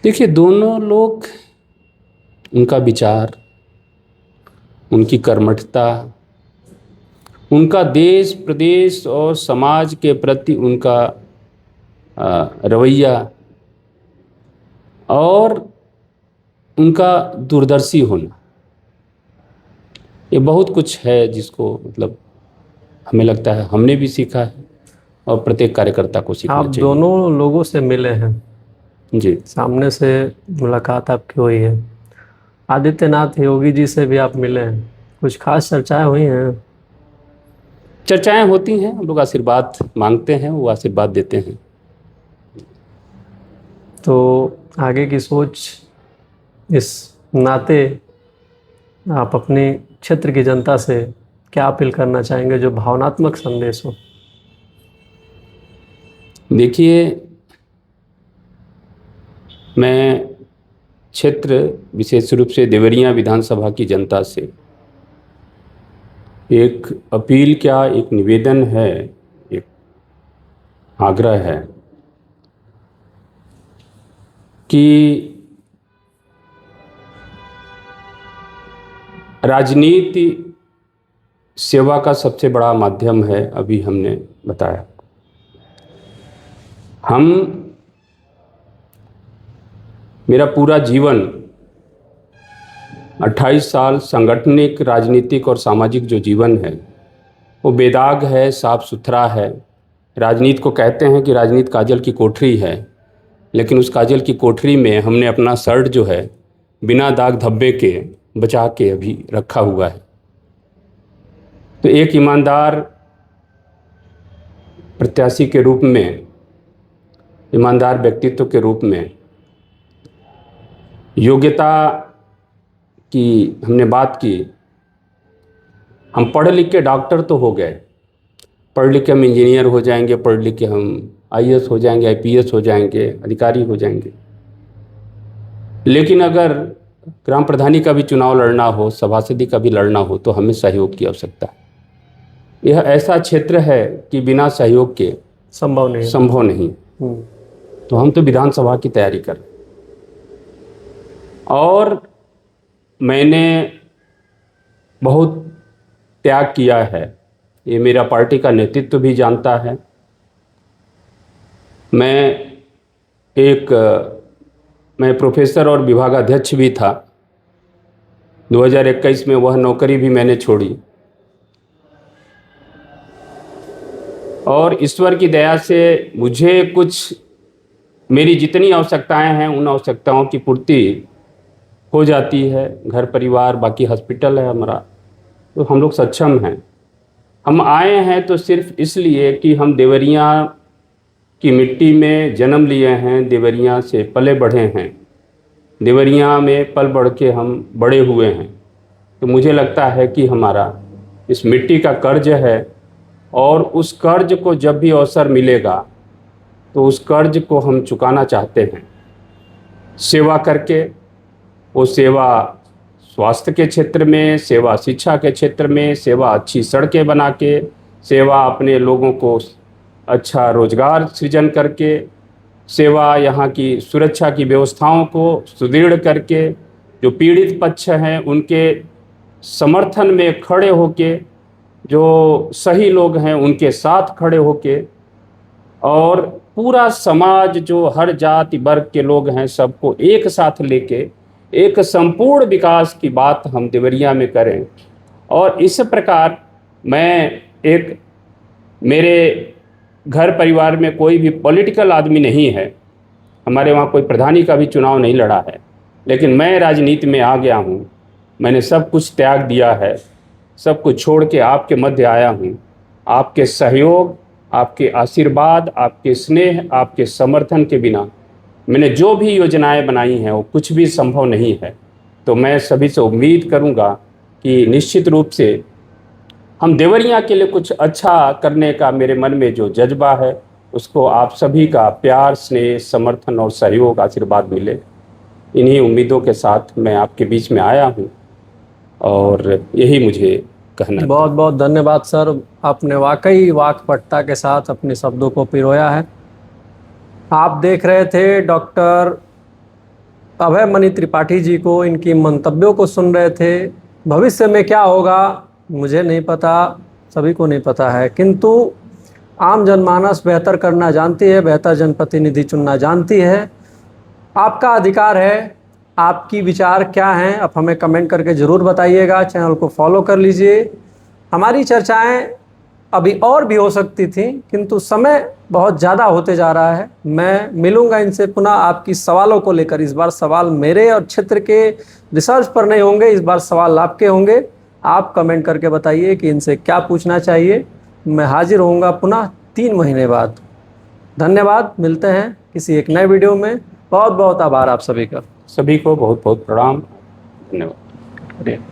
देखिए, दोनों लोग, उनका विचार, उनकी कर्मठता, उनका देश प्रदेश और समाज के प्रति उनका रवैया और उनका दूरदर्शी होना, ये बहुत कुछ है जिसको मतलब हमें लगता है हमने भी सीखा है और प्रत्येक कार्यकर्ता को सीखना आप चाहिए। दोनों लोगों से मिले हैं, जी, सामने से मुलाकात आपकी हुई है। आदित्यनाथ योगी जी से भी आप मिले हैं, कुछ खास चर्चाएं हुई हैं? चर्चाएं होती हैं, हम लोग आशीर्वाद मांगते हैं, वो आशीर्वाद देते हैं। तो आगे की सोच इस नाते आप अपने क्षेत्र की जनता से क्या अपील करना चाहेंगे जो भावनात्मक संदेश हो? देखिए, मैं क्षेत्र विशेष रूप से देवरिया विधानसभा की जनता से एक अपील, क्या एक निवेदन है, एक आग्रह है कि राजनीति सेवा का सबसे बड़ा माध्यम है, अभी हमने बताया। मेरा पूरा जीवन 28 साल सांगठनिक, राजनीतिक और सामाजिक जो जीवन है वो बेदाग है, साफ सुथरा है। राजनीति को कहते हैं कि राजनीति काजल की कोठरी है, लेकिन उस काजल की कोठरी में हमने अपना शर्ट जो है बिना दाग धब्बे के बचा के अभी रखा हुआ है। तो एक ईमानदार प्रत्याशी के रूप में, ईमानदार व्यक्तित्व के रूप में, योग्यता की हमने बात की। हम पढ़ लिख के डॉक्टर तो हो गए, पढ़ लिख के हम इंजीनियर हो जाएंगे, पढ़ लिख के हम आईएएस हो जाएंगे, आईपीएस हो जाएंगे, अधिकारी हो जाएंगे, लेकिन अगर ग्राम प्रधानी का भी चुनाव लड़ना हो, सभासदी का भी लड़ना हो, तो हमें सहयोग की आवश्यकता है। यह ऐसा क्षेत्र है कि बिना सहयोग के संभव नहीं। तो हम तो विधानसभा की तैयारी कर रहे हैं। और मैंने बहुत त्याग किया है, ये मेरा पार्टी का नेतृत्व भी जानता है। मैं प्रोफेसर और विभागाध्यक्ष भी था। 2021 में वह नौकरी भी मैंने छोड़ी और ईश्वर की दया से मुझे कुछ मेरी जितनी आवश्यकताएं हैं उन आवश्यकताओं की पूर्ति हो जाती है। घर परिवार, बाकी हॉस्पिटल है हमारा, तो हम लोग सक्षम हैं। हम आए हैं तो सिर्फ इसलिए कि हम देवरिया की मिट्टी में जन्म लिए हैं, देवरिया से पले बढ़े हैं, देवरिया में पल बढ़ के हम बड़े हुए हैं। तो मुझे लगता है कि हमारा इस मिट्टी का कर्ज है और उस कर्ज को जब भी अवसर मिलेगा तो उस कर्ज को हम चुकाना चाहते हैं, सेवा करके। वो सेवा स्वास्थ्य के क्षेत्र में, सेवा शिक्षा के क्षेत्र में, सेवा अच्छी सड़कें बना के, सेवा अपने लोगों को अच्छा रोजगार सृजन करके, सेवा यहाँ की सुरक्षा की व्यवस्थाओं को सुदृढ़ करके, जो पीड़ित पक्ष हैं उनके समर्थन में खड़े होके, जो सही लोग हैं उनके साथ खड़े होके, और पूरा समाज जो हर जाति वर्ग के लोग हैं सबको एक साथ लेके एक संपूर्ण विकास की बात हम देवरिया में करें। और इस प्रकार मेरे घर परिवार में कोई भी पॉलिटिकल आदमी नहीं है, हमारे वहाँ कोई प्रधानी का भी चुनाव नहीं लड़ा है, लेकिन मैं राजनीति में आ गया हूँ। मैंने सब कुछ त्याग दिया है, सब कुछ छोड़ के आपके मध्य आया हूँ। आपके सहयोग, आपके आशीर्वाद, आपके स्नेह, आपके समर्थन के बिना मैंने जो भी योजनाएं बनाई हैं वो कुछ भी संभव नहीं है। तो मैं सभी से उम्मीद करूंगा कि निश्चित रूप से हम देवरिया के लिए कुछ अच्छा करने का मेरे मन में जो जज्बा है उसको आप सभी का प्यार, स्नेह, समर्थन और सहयोग, आशीर्वाद मिले। इन्हीं उम्मीदों के साथ मैं आपके बीच में आया हूँ और यही मुझे कहना था। बहुत बहुत धन्यवाद सर, आपने वाकई वाकपटुता के साथ अपने शब्दों को पिरोया है। आप देख रहे थे डॉक्टर अभय मणि त्रिपाठी जी को, इनकी मंतव्यों को सुन रहे थे। भविष्य में क्या होगा मुझे नहीं पता, सभी को नहीं पता है, किंतु आम जनमानस बेहतर करना जानती है, बेहतर जनप्रतिनिधि चुनना जानती है। आपका अधिकार है, आपकी विचार क्या हैं आप हमें कमेंट करके ज़रूर बताइएगा। चैनल को फॉलो कर लीजिए। हमारी चर्चाएं अभी और भी हो सकती थी, किंतु समय बहुत ज़्यादा होते जा रहा है। मैं मिलूंगा इनसे पुनः आपकी सवालों को लेकर। इस बार सवाल मेरे और क्षेत्र के रिसर्च पर नहीं होंगे, इस बार सवाल आपके होंगे। आप कमेंट करके बताइए कि इनसे क्या पूछना चाहिए। मैं हाजिर होऊंगा पुनः 3 महीने बाद। धन्यवाद, मिलते हैं किसी एक नए वीडियो में। बहुत बहुत आभार आप सभी का। सभी को बहुत बहुत प्रणाम, धन्यवाद।